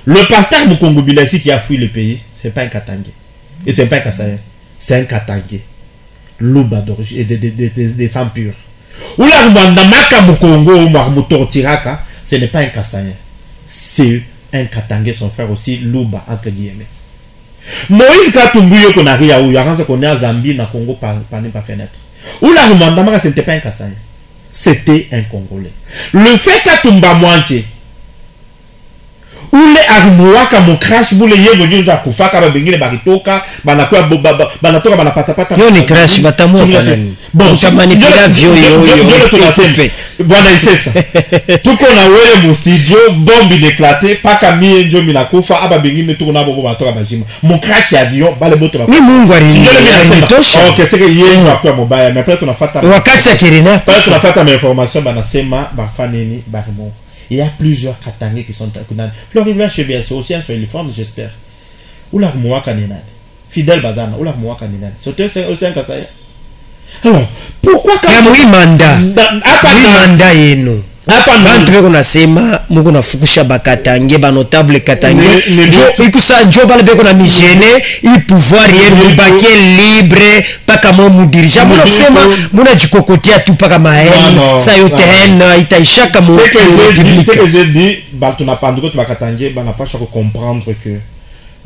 Le pasteur Mukongo Bilasi qui a fui le pays, c'est pas un Katangé. Et c'est pas un Kassaïen, c'est un Katangé. Louba d'origine et des sangs purs. Ou la Rwandamaka Mukongo ou Marmutortiraka, ce n'est pas un Kassaïen. C'est un Katangé, son frère aussi, Louba entre guillemets. Moïse Katumbuyo qu'on a ria ou yaranza qu'on est à Zambie na Congo par fenêtre. Ou la Rwandamaka ce n'était pas un Kassaïen. C'était un Congolais. Le fait qu'Atumba Mwanke ou les Armouaka mon crash boule yego nyo kufaka ba bengine baritoka banakuwa banatoka banapatapata yo ni crash batamua kanani bon chamanipula vyo bwana isesa tuko na wewe mu studio bombe d'éclater paka mie njo minakufa aba bengine tuko na bobo batoka bajima mon crash avion bale boto ba ni Mungu alinitosha. OK c'est que yeye kwa mobile mais après tunafuata wakati ya Kirina après tunafuata ma information banasema bafaneni barimo. Il y a plusieurs Katangais qui sont à Florivert chez BS, aussi un uniforme, j'espère. Ou la Mouaka Ninane. Fidèle Bazana, ou la Mouaka Ninane. C'est aussi un Kassaïen. Alors, pourquoi quand oui manda yenu bantu beko nasema muko nafukusha bakatange ba notable Katange ikusa njo bale beko na migene i pouvoir yenu bakie libre paka mo mudirija muna kusema muna jikokotia tu paka maene sa yote hena itaishaka mo ce que j'ai dit bantu na panduko bakatange bana pas comprendre que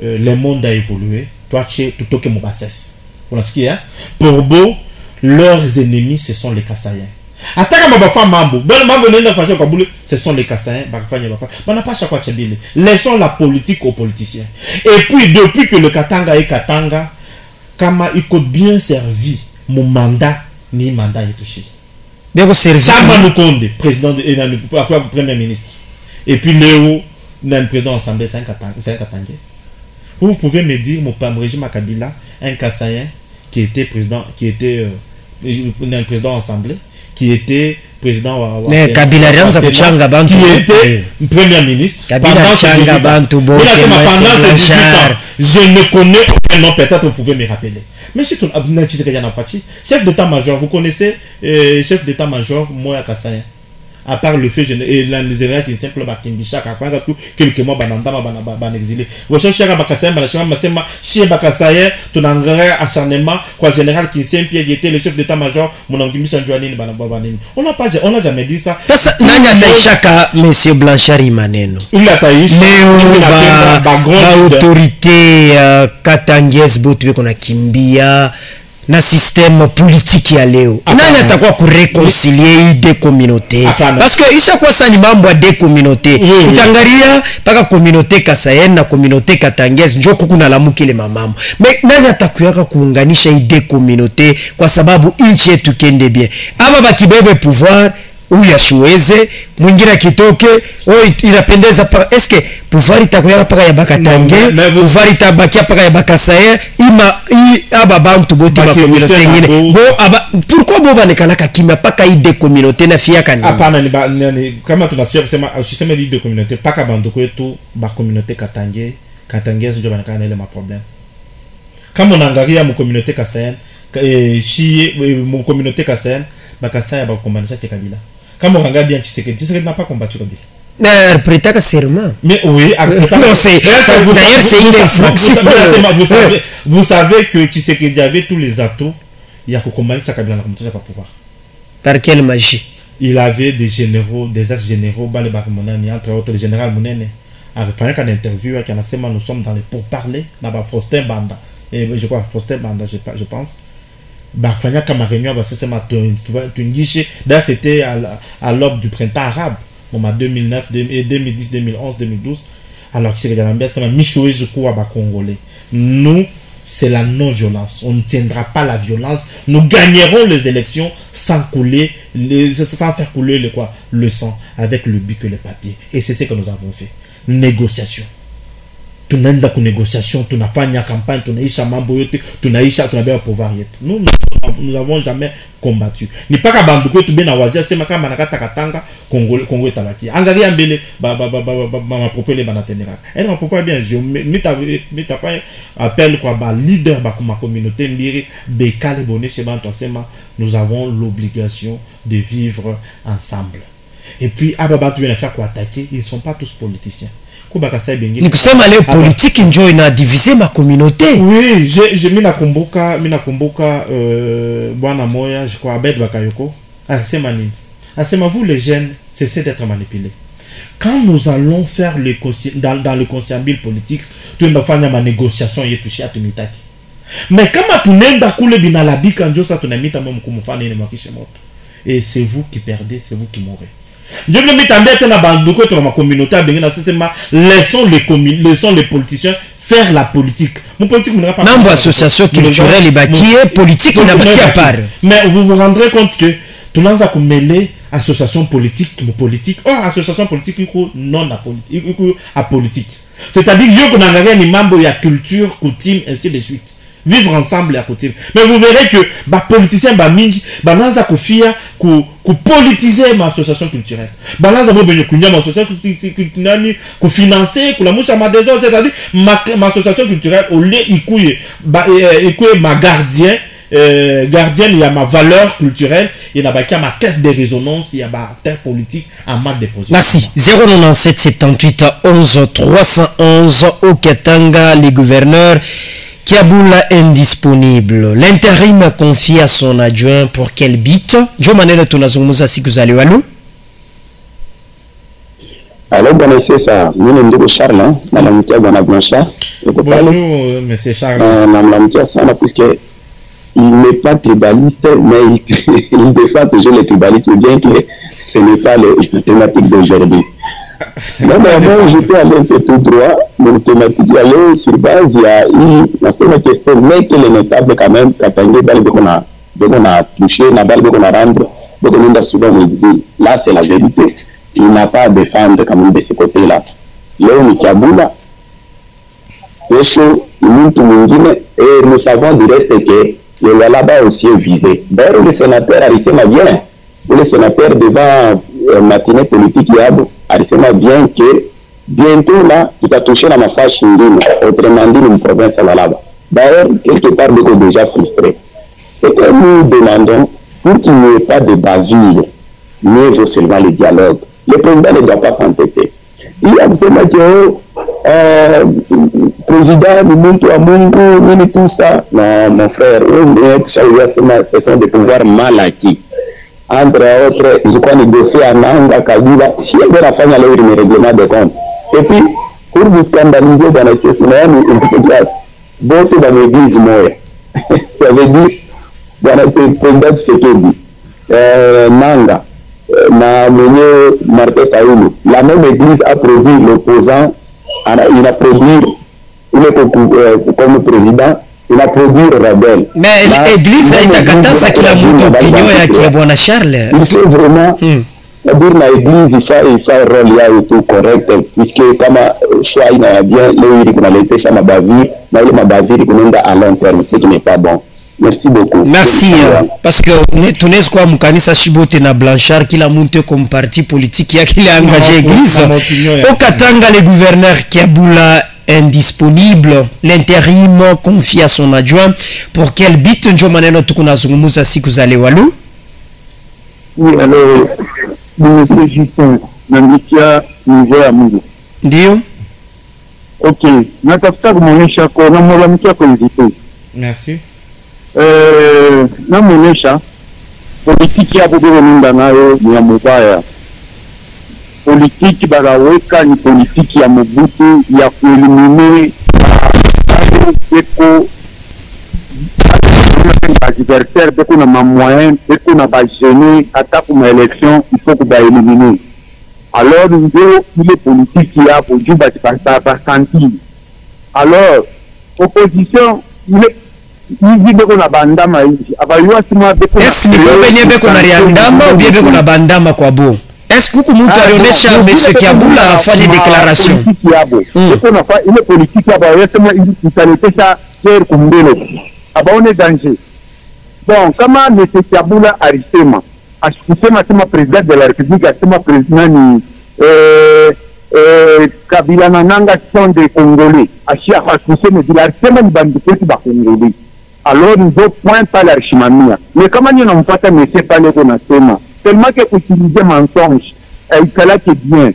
le monde a évolué toi tu toke mo bassesse on a ce qui est pour beau leurs ennemis ce sont les Kassaïens. Ataka mabafa mambo mambo nenda fasha kwa bulu ce sont les Kassaïens bakafanya bafa bana pas chaque fois tchabile laissons la politique aux politiciens. Et puis depuis que le Katanga est Katanga kama iko bien servi mon mandat ni mandat est touché beko servi Sama Lukonde président et premier ministre et puis Léo le président assemblée c'est un Katangais. Vous pouvez me dire mon régime Kabila un Kassaïen qui était président qui était le président assemblée qui était président mais Kabila Rianza Kuchanga Bantu qui était premier ministre pendant ces 18 ans. Je ne connais aucun nom, peut-être vous pouvez me rappeler. Mais si tu as chef d'état-major, vous connaissez chef d'état-major Moya Kassaye, à part le fait et la général qui est simple Bakimbi chaque fois quelques mois banandama ban exilé vous cherchez à Bakassaye banachama masema chez Bakassaye ton engrais acharnement quoi général qui est simple qui était le chef d'état-major mon Ngimbi Sanjoanine banani on n'a jamais dit ça. Nanya taishaka monsieur Blanchard Maneno il a taïch ba autorité Katangez botu kona kimbia na système politique ya leo nani atakuwa kureconcilier ide communauté parce que isha kwa sani mambo ya de communauté utangalia paka communauté Kassayen na communauté Katangez njo kuna lamuki ile mamamo mais nani atakuyaka kuunganisha ide communauté kwa sababu inchi yetu kende bien ama bakibebe pouvoir uya shuweze mwingine kitoke inapendeza pa eske pouvoir itakuya paka ya Bakatange pouvoir itabakia paka ya Bakassaye aba bantu bote ba communauté ngine bo aba pourquoi bo banekala kimia paka ide communauté na fiaka ni hapana ni kama tunasikia kusema usiseme ide communauté paka bantu kwetu ba communauté Katangez ndio banakana ile ma problème kama unaangalia mu communauté Kassayen mu communauté Kassayen Bakassaye ba kombanisha Kabila. Comme on regarde bien Tshisekedi n'a pas combattu Kabila. Mais prêta serment. Mais oui, non, c'est d'ailleurs c'est une infraction. Vous savez que Tshisekedi avait tous les atouts. Il y a que combattre Kabila n'a pas pouvoir. Par quelle magie? Il avait des généraux, des ex-généraux, Balebak Monani, entre autres le général Mounene. A fait une interview avec un nous sommes dans les pourparlers, là-bas Faustin Banda. Et je crois Faustin Banda, je pense. Barfania Kamarénio va se mettre une guichet. D'ailleurs, c'était à l'aube du printemps arabe, en 2009, 2010, 2011, 2012. Alors que c'est Gambia, ça m'a mis je crois à Congolais. Nous, c'est la non-violence. On ne tiendra pas la violence. Nous gagnerons les élections sans faire couler le sang, avec le bic et le papier. Et c'est ce que nous avons fait. Négociation. Tunaenda ku négociation, tunafanya campagne, tunaisha mambo yote, tunaisha tunabeba pouvoir yetu. Nous avons jamais combattu. Ni pas ka banduko tu bena wazia sema kama nakata katanga Congo etabaki. Angalia mbele ma propos banatenera. Elle ma propos bien je mita pas appel quoi ba leader ba ma communauté mbiri bekale bonné chez bantu sema nous avons l'obligation de vivre ensemble. Et puis ababa tu bien faire quoi attaquer, ils ne sont pas tous politiciens. Ni kusema leo politique njo ina diviser ma communauté. Oui, je mina kumbuka bwana moya je crois Abed Bakayoko asema nini? Asema vous les jeunes cessez d'être manipulés. Quand nous allons faire dans le conciliabule politique, tu dois faire ma négociation yetu shi atumitaki. Mais kama tunenda kule binalabika njo sa tunamita mwa mkumufana ile makishe moto. Et c'est vous qui perdez, c'est vous qui mourrez. Je veux mettre na banduko to ma communauté bengena sema laissons les politiciens faire la politique. Mon politique n'a pas Nambo association culturelle et politique n'a pas à part. Mais vous vous rendrez compte que tout le monde a mêlé association politique association politique non à politique. C'est-à-dire que nous avons ni mambo ya culture, coutume ainsi de suite. Vivre ensemble à côté. Mais vous verrez que les politiciens mingi banaza kufia ku politiser ma association culturelle. Banaza bo benye kunya ma association culturelle ku financer ku la musha ma désordre, c'est-à-dire ma association culturelle au lieu ikuye ma gardienne il y a ma valeur culturelle, il y a ma caisse de résonance, il y a ma acteur politique en marque de position. Merci. 097 78 11 311 au Katanga, les gouverneurs Kiabula indisponible. L'intérim a confié à son adjoint pour quel but? Jo manela tunazungumza siku za leo. Allô? Allô, bon, c'est ça. Nous sommes de Charles, madame Bwana Blanchard. Bonjour, monsieur Charles. Madame Blanchard, puisque il n'est pas tribaliste, mais il défend toujours les tribalistes, bien que ce n'est pas la thématique d'aujourd'hui. Moi, je peux aller un peu tout droit. Mon thématique, aller sur base, il y a eu, que c'est vrai que les notables, quand même, qu'on a touché, qu'on a rendu, qu'on a souvent dit, là, c'est la vérité. Il n'a pas à défendre, quand même, de ce côté-là. Là, on est Kabula. Et nous savons du reste que le là-bas aussi est visé. D'ailleurs, le sénateur Arissé m'a bien. le sénateur devant matinée politique Yabo alisema bien que bientôt là tutatoucher na mafashi ingine, autrement dit une province à Malaba. D'ailleurs, quelque part beaucoup déjà frustrés. Ce que nous demandons, pour qu'il n'y ait pas de bavure, mieux vaut seulement le dialogue. Le président ne doit pas s'entêter. Il a besoin que président, Mungu à Mungu, tout ça. Non, mon frère, ce sont des pouvoirs mal acquis. Entre autres, je crois négocier à Nanga, Kabila, si elle veut la fin, il y a un règlement de compte. Et puis, pour vous scandaliser dans la situation, il faut dire, voter dans l'église, moi. Ça veut dire, dans le président Tshisekedi, Nanga, na mwenye Martin Fayulu, la même église a produit l'opposant, il a produit, il est comme président, il a produit rebelle. Mais l'église a été katasa kila mtu opinion yake bwana Charles. Il sait vraiment, c'est-à-dire na église il fait un rôle là et tout correct, puisque comme choix il a bien, là il a été chez Mabavir, mais il Mabavir il à long terme, ce qui n'est pas bon. Merci beaucoup. Merci, parce que tunaweza kwa mkanisa Shibote na Blanchard kila mtu comme parti politique yake il a engagé église. Au Katanga le gouverneur Kiabula indisponible, l'intérim confié à son adjoint. Pour quel but njo maneno tukunazungumuza siku za leo alu? Oui, alors monsieur Justin Nandikia niveau ya Mungu. Ndio. OK, natafuta kumuonyesha kwa na mwanamke kwa invité. Merci. Namuonyesha politiki ya bobero minda nayo ni ya mubaya. Politiki baraweka ni politiki ya Mobutu ya kuelimine beko adversaire beko na mamoyen beko na bajene ata kuma élection il faut que ba éliminer. Alors ndio ile politiki ya bojuba ba kanti. Alors opposition ile hivi beko na bandama hivi abayua sima beko est ni benye beko na riandama ou bien beko na bandama kwa bo? Est-ce que mtu alionyesha M. Kiabula afanye déclaration? Beko na fa ile politique ya bayo sema italeta clair kumbele abaone danger. Bon, kama M. Kiabula alisema asikusema sema président de la République asema président ni Kabila na Nanga sont des Congolais. Ashia asikusema bila alisema ni bandikoti ba Congolais. Alors ndio point pale arishimamia. Mais kama ni nampata M. pale kuna sema tellement que utiliser mensonge ikala que bien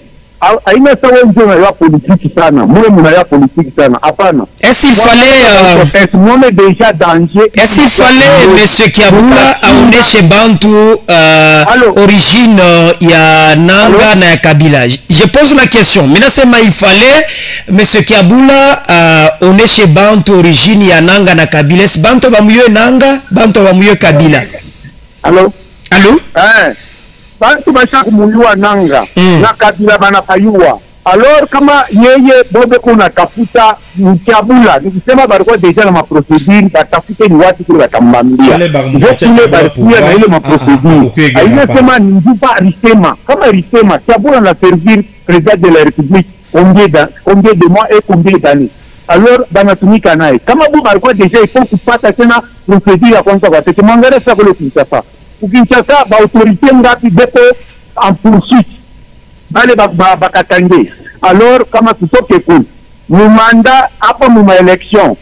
aina sawa ndio na politique sana mwe mna ya politique sana hapana. Est-ce qu'il fallait déjà danger? Est-ce qu'il fallait monsieur Kiabula aoneshe bantu origine ya Nanga na ya Kabila? Je pose la question. Mina sema il fallait monsieur Kiabula oneshe bantu origine ya Nanga na Kabila. Est bantu bamuyo Nanga, bantu bamuyo Kabila? Allô? Bantu basha kumuyua Nanga na Kabila bana payua. Alors kama yeye bobe kuna tafuta Kiabula nikisema barikuwa deja na maprocedure batafute ni watu kule watambambia ile barikuwa na ile maprocedure aina ni njuba risema kama risema Kiabula na servir président de la République combien de mois et combien d'années. Alors banatumika naye kama bo barikuwa deja il faut kupata tena procedure ya kwanza kwa tete mangereza kule Kinshasa Kinshasa ba autorité ngapi beko en poursuite bale bakatange. Alors kama tusoke kule mumanda hapa muma election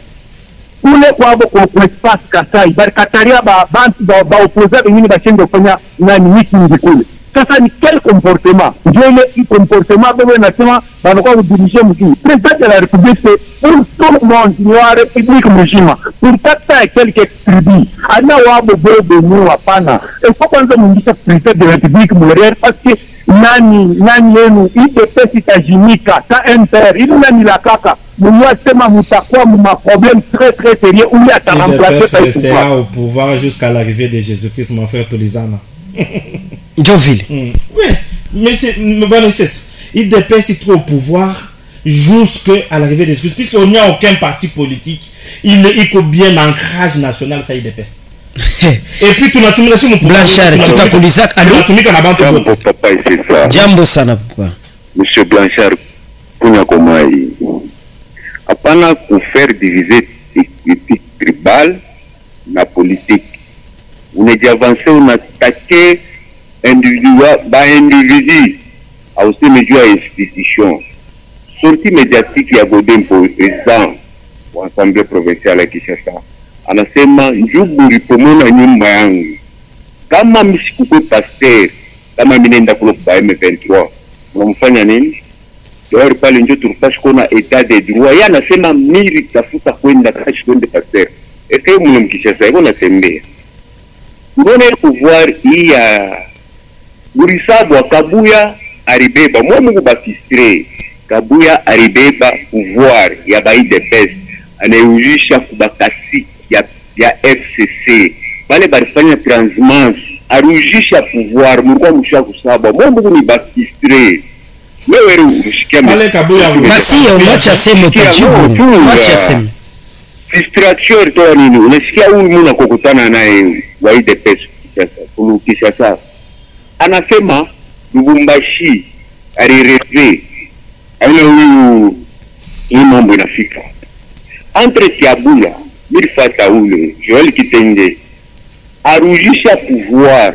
kule kwa espace Kasai barikataria bantu ba opposer bengine bashenge kufanya nani meeting kule. Sasa ni quel comportement? Ndio ile comportement bebe nasema banakuwa kudiriger mkini. Président de la République c'est pour tout le monde ni wa République mzima. Pour tata quelques tribus. Ana wabo bobo ni hapana. Il faut kwanza mwingisha président de la République mwerere parce que nani yenu IDPS itajimika ta MPR ili nani la kaka mwenye sema mutakuwa ma problème très très sérieux ou ya remplacer au pouvoir jusqu'à l'arrivée de Jésus-Christ mon frère Tolizana. Joville. Oui, mais c'est IDPS est trop au pouvoir jusqu'à l'arrivée de Jésus-Christ puisqu'il n'y a aucun parti politique il est bien ancrage national ça IDPS. Et puis tunatumika si mu Blanchard tutakuliza tunatumika na bantu jambo papa c'est ça jambo sana papa monsieur Blanchard kunya komai hapana kufaire diviser éthique tribale na politique unaji avancer unatake individu ausemejua institution sorti médiatique ya Godempo président wa assemblée provinciale ya Kinshasa anasema njubu ripomona nyumba yangu kama msikupe pasteur kama minenda kulopa M23 unamfanya nini? Ndio pale ndio turupashi kuna etat de droit yeye anasema miri tafuta kwenda kashi kwenda pasteur eke mnamkisha sasa iko natembea unaona pouvoir ya Burisabu Kabuya aribeba Mungu Baptiste Kabuya aribeba pouvoir ya UDPS anayeujisha kubakasi ya FCC wale barifanya transhumance arujisha pouvoir mlikuwa mshakusaba Mungu ni Baptiste wewe ushikia pale Kabuya basi mwacha sema tajibu mwacha sema distraction to nini unasikia huyu mwana kukutana naye wa UDPS Kinshasa anasema Lubumbashi alireve ana huyu hii mambo inafika entre Kiabuya milifata ule Joel Kitenge arujisha pouvoir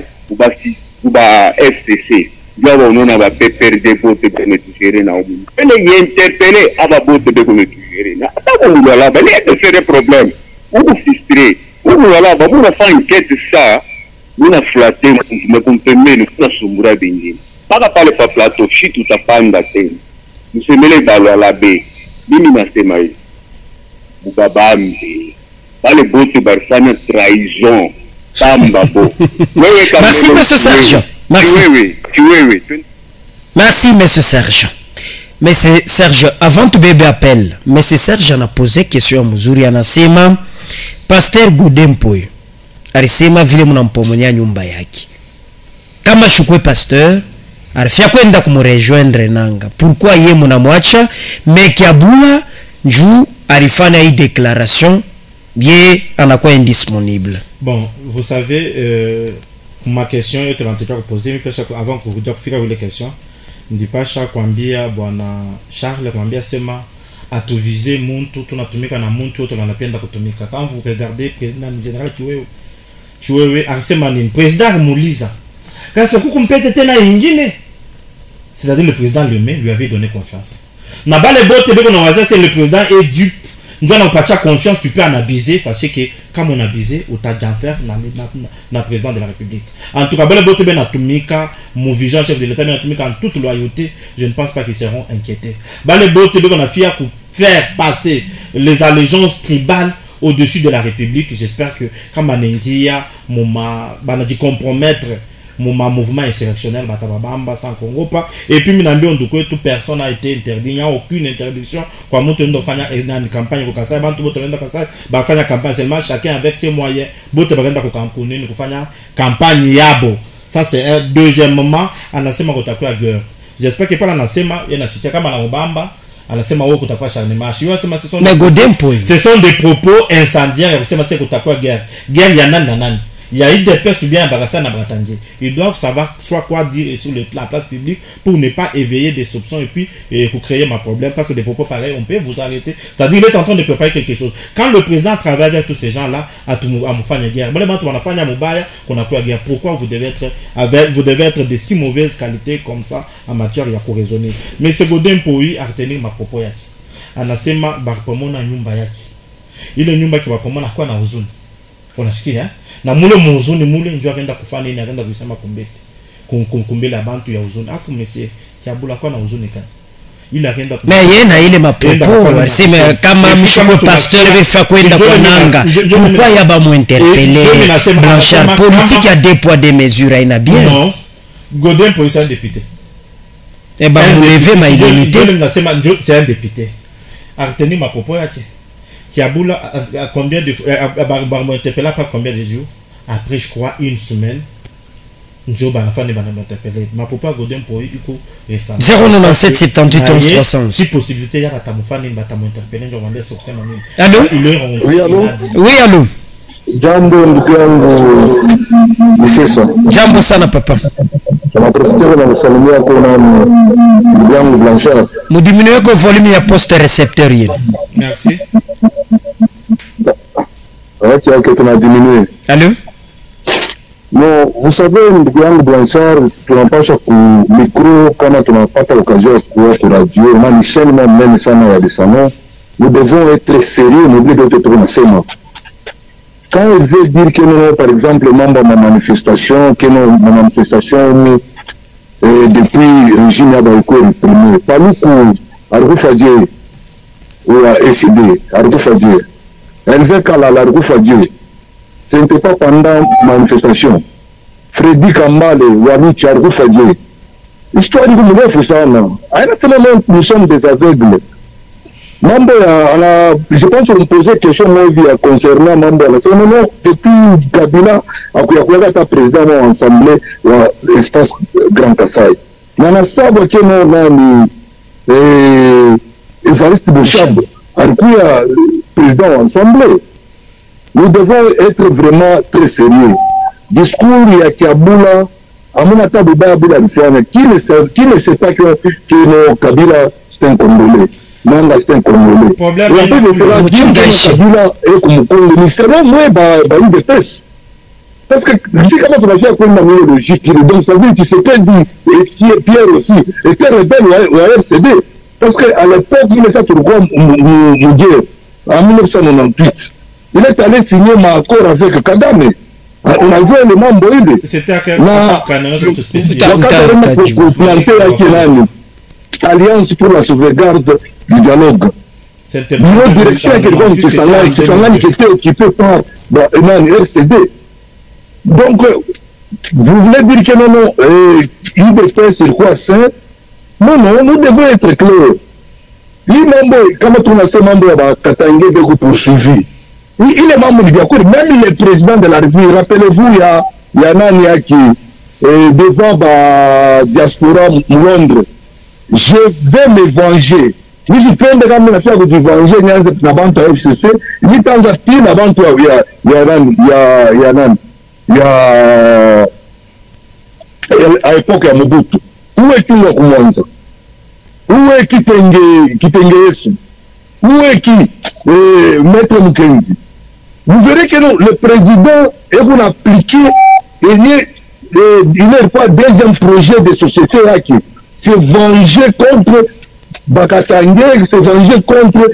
kuba FCC ndio unaona ba PPRD bote benetugere na umu ele interpeller aba bote benetugere na hata mulu ala ba les faire problème ou frustré ou ala ba muna fa enquête ça muna flatter me comprenez na sumbura bingine paka pale pa plateau shi tutapanda tena msemele balwa la be mimi nasema hivi bubabambe pale bote barfanya trahison tamba bo wewe kama merci monsieur Serge merci merci monsieur Serge. Mais c'est Serge, avant tout bébé appel, mais c'est Serge a posé question mzuri anasema Pasteur Godempo alisema vile mnampomonya nyumba yake. Kama shukwe pasteur alifia kwenda kumrejoindre nanga. Pourquoi yeye mnamwacha mais Kiabula njoo alifanya hii déclaration bien anakuwa indisponible. Bon, vous savez ma question était en train de poser mais avant que vous dire kufika ile question ndipasha kwambia bwana Charles kwambia sema atuvize muntu tunatumika na muntu wote wanapenda kutumika. Quand vous regardez président général Chiwewe akisema ni président Muliza kasi kukumpete tena ingine, c'est-à-dire le président Lemay lui avait donné confiance na bale bote beko na waza c'est le président est dupe ndio anapatia confiance tu peux en abuser. Sachez que comme on abusé utaja faire na président de la République. En tout cas bale bote ben atumika mon vision chef de l'état ben atumika en toute loyauté, je ne pense pas qu'ils seront inquiétés. Bale bote beko na fia pour faire passer les allégeances tribales au-dessus de la République. J'espère que comme anengia moma bana di compromettre mon mouvement insurrectionnel batabamba sans Congo pas. Et puis minambi on que toute personne a été interdit, il n'y a aucune interdiction kwa mtu ndo fanya une campagne kwa Kasai bantu bote benda Kasai ba fanya campagne seulement chacun avec ses moyens bote bagenda kwa kampuni ni kufanya campagne yabo. Ça c'est un deuxième moment anasema kutakuwa guerre. J'espère que pas anasema yana sikia kama na Obamba anasema wao kutakuwa charnement. Yo sema ce sont des propos incendiaires kusema c'est kutakuwa guerre. Guerre ya nani na nani? Il y a eu des personnes bien embarrassées à Bratangé. Ils doivent savoir soit quoi dire sur la place publique pour ne pas éveiller des soupçons et puis pour créer un problème. Parce que des propos pareils, on peut vous arrêter. C'est-à-dire qu'il est en train de préparer quelque chose. Quand le président travaille avec tous ces gens-là, à faire une guerre, pourquoi vous devez être de si mauvaise qualité comme ça en matière de raisonner. Mais ce Godin pour lui à retenir ma propos yaki. Anasema barpomona nyumba yaki. Ile nyumba qui va pomona kwa na huzuni. Unasikia na mule muzuni mule njoo akaenda kufanya nini, akaenda kusema kumbele abantu ya huzuni. Hapo msie Kiabula kwa na huzuni kana ile akaenda na yeye na ile mapopo alisema kama mshiko pasteur vefa kwenda kwa nanga pourquoi yaba mu interpeller Blanchard politique à deux poids deux mesures ina bien non Godin pour ça député et ben vous levez ma identité c'est un député a retenu ma propos yake Kiabula a combien de m'a interpellé pas combien de jours après, je crois une semaine Njoba la fin de m'interpeller ma papa Godin pour iko récemment 097 78 11 300 si possibilité ya batamufani bataminterpeller ndio mwambie sio kusema nini. Allô oui allô oui allô jambo ndugu yangu Miseso. Jambo sana papa. Tunaprofita na kusalimia kwa ndugu yangu Blanchard. Mudiminuye kwa volume ya poste recepteur yenu. Merci. Ok, tuna diminuer. Allô Non, vous savez, ndugu Blanchard, tunapasha ku micro kama tunapata occasion ya kuwa radio na ni seulement même sana ya desano. Nous devons être sérieux, n'oubliez pas de tunasema. Quand il veut dire que nous, par exemple, membre de ma manifestation, que nous, ma manifestation depuis le régime Abaïko réprimé, pas nous pour Argoufadie ou à SID, Argoufadie. Elle veut qu'à l'Argoufadie. Ce n'était pas pendant la manifestation. Freddy Kambale, Wamichi, Argoufadie. L'histoire du Goumoué, il faut ça. À un certain moment, nous sommes des aveugles. Mambo je pense qu'on me posait question concernant Mambo. C'est un moment, depuis Kabila, à ta président de l'Assemblée de l'espace Grand Kassai. Nana Sabo, qui est Evariste Bouchab, le président de l'Assemblée. Nous devons être vraiment très sérieux. Discours, il y a Kabula, Amonata Bouba qui ne sait pas que Kabila, c'est un Congolais. Nanga c'est un Congolais. Et après de cela, dire que Kabila est comme Congolais, c'est vrai, moi, il déteste. Parce que si quand on a fait une logique, donc ça veut dire que c'est pas dit, et qui est Pierre aussi, était rebelle ou RCD. Parce qu'à l'époque, il est sorti de guerre, en 1998. Il est allé signer un accord avec Kagame. On a vu les membres. C'était à quel moment Alliance pour la sauvegarde du dialogue. Une direction qui était occupée par RCD. Donc, vous voulez dire que non, IDP c'est quoi ça? Non, nous devons être clairs. Comme on a ce membre de Katangé de poursuivi. Il est membre du Biakour, même le président de la République. Rappelez-vous, il y a Nania qui, devant la diaspora Londres, je vais me venger. Je suis plein de gens qui ont fait du venger, il y a un FCC, il y a un team avant toi, il y a à l'époque, il y a Mobutu. Où est-il le Koumanza? Où est Kitenge? Où est qui Maître Mukenzi? Vous verrez que le président est appliqué et il n'est pas deuxième projet de société là qui s'est vengé contre Bakatangé, s'est vengé contre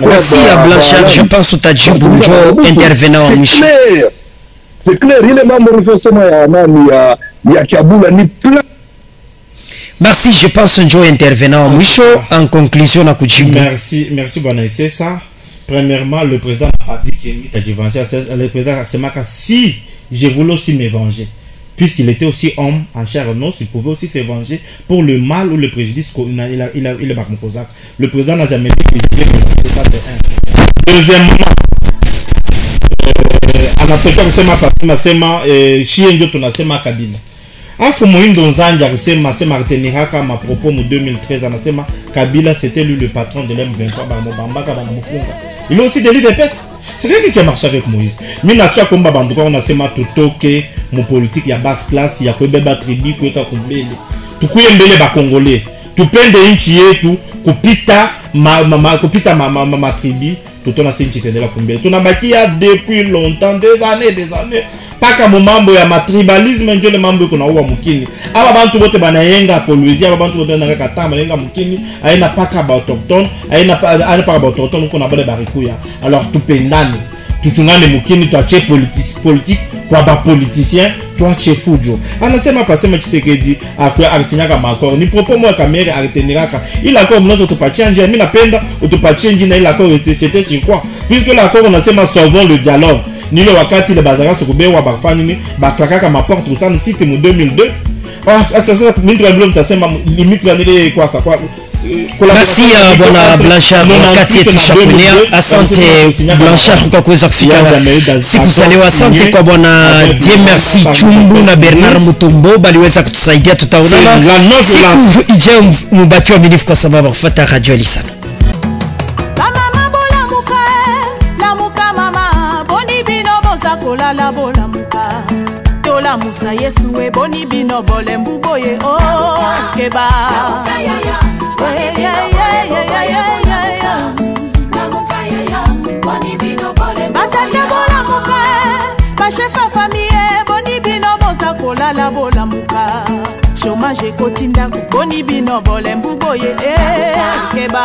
Merci à Blanchard, je pense au Tadji Bounjo intervenant en Michel. C'est clair, il est membre de il y a Kaboula, ni plein. Merci, je pense que Joe intervenant en conclusion à Kouchimbo. Merci Bonaï, c'est ça. Premièrement, le président n'a pas dit qu'il était venger. Le président a si je voulais aussi me venger, puisqu'il était aussi homme en chair et os, il pouvait aussi se venger pour le mal ou le préjudice qu'il est Bakmokozak. Le président n'a jamais dit que je voulais me venger, ça c'est un. Deuxièmement, en Afrique, Kabila. Afu muhindo nzanja kusema reteniraka ma propos mu 2013 anasema Kabila c'était lui le patron de l'M23 bambaka banamufunga. Il a aussi des l'IDPS. C'est quelqu'un qui a marché avec Moïse. Mais natia komba banduka onasema tutoke mu politique ya basse classe ya kwebeba tribu kweka kumbele. Tukuye mbele ba Congolais. Tupende nchi yetu kupita ma tribu tutona senchi tendela kumbele. Tunabakia depuis longtemps des années. Paka mambo ya matribalisme njo le mambo kuna uwa mukini. Aba bantu bote banayenga Kolwezi, aba bantu bote nanga Katama yenga mukini, aina paka ba autochtone, aina paka ba autochtone kuna bale barikuya. Alors tupendane, tuchungane mukini, tuache politique kwa ba politicien, tuache fujo. Anasema pasema Tshisekedi akwa arisinyaka makoro. Ni propos moi kamere ariteniraka. Il accord mnozo tupatie njia, mimi napenda utupatie njia na il accord c'était sur quoi? Puisque l'accord on asema sauvons le dialogue. Nilo wakati le bazara sokubewa bakfani baklakaka ma porte usana site mu 2002. Sasa mimi tuambie mtasema limite nile kwa ça quoi. Merci bwana Blanchard wakati tushakunia. Asante Blanchard kwa kuweza kufika siku za leo. Asante kwa bwana Dieu merci Chumbu na Bernard Mutombo baliweza kutusaidia. Tutaonana siku ijayo, mubaki waaminifu kwa sababu kufuata Radio Elisano. La bola muka tola musa yesu e boni bino bole mbuboye o keba batande bola muka ba chef famille boni chômage ekotinda boni bino bolembu boye keba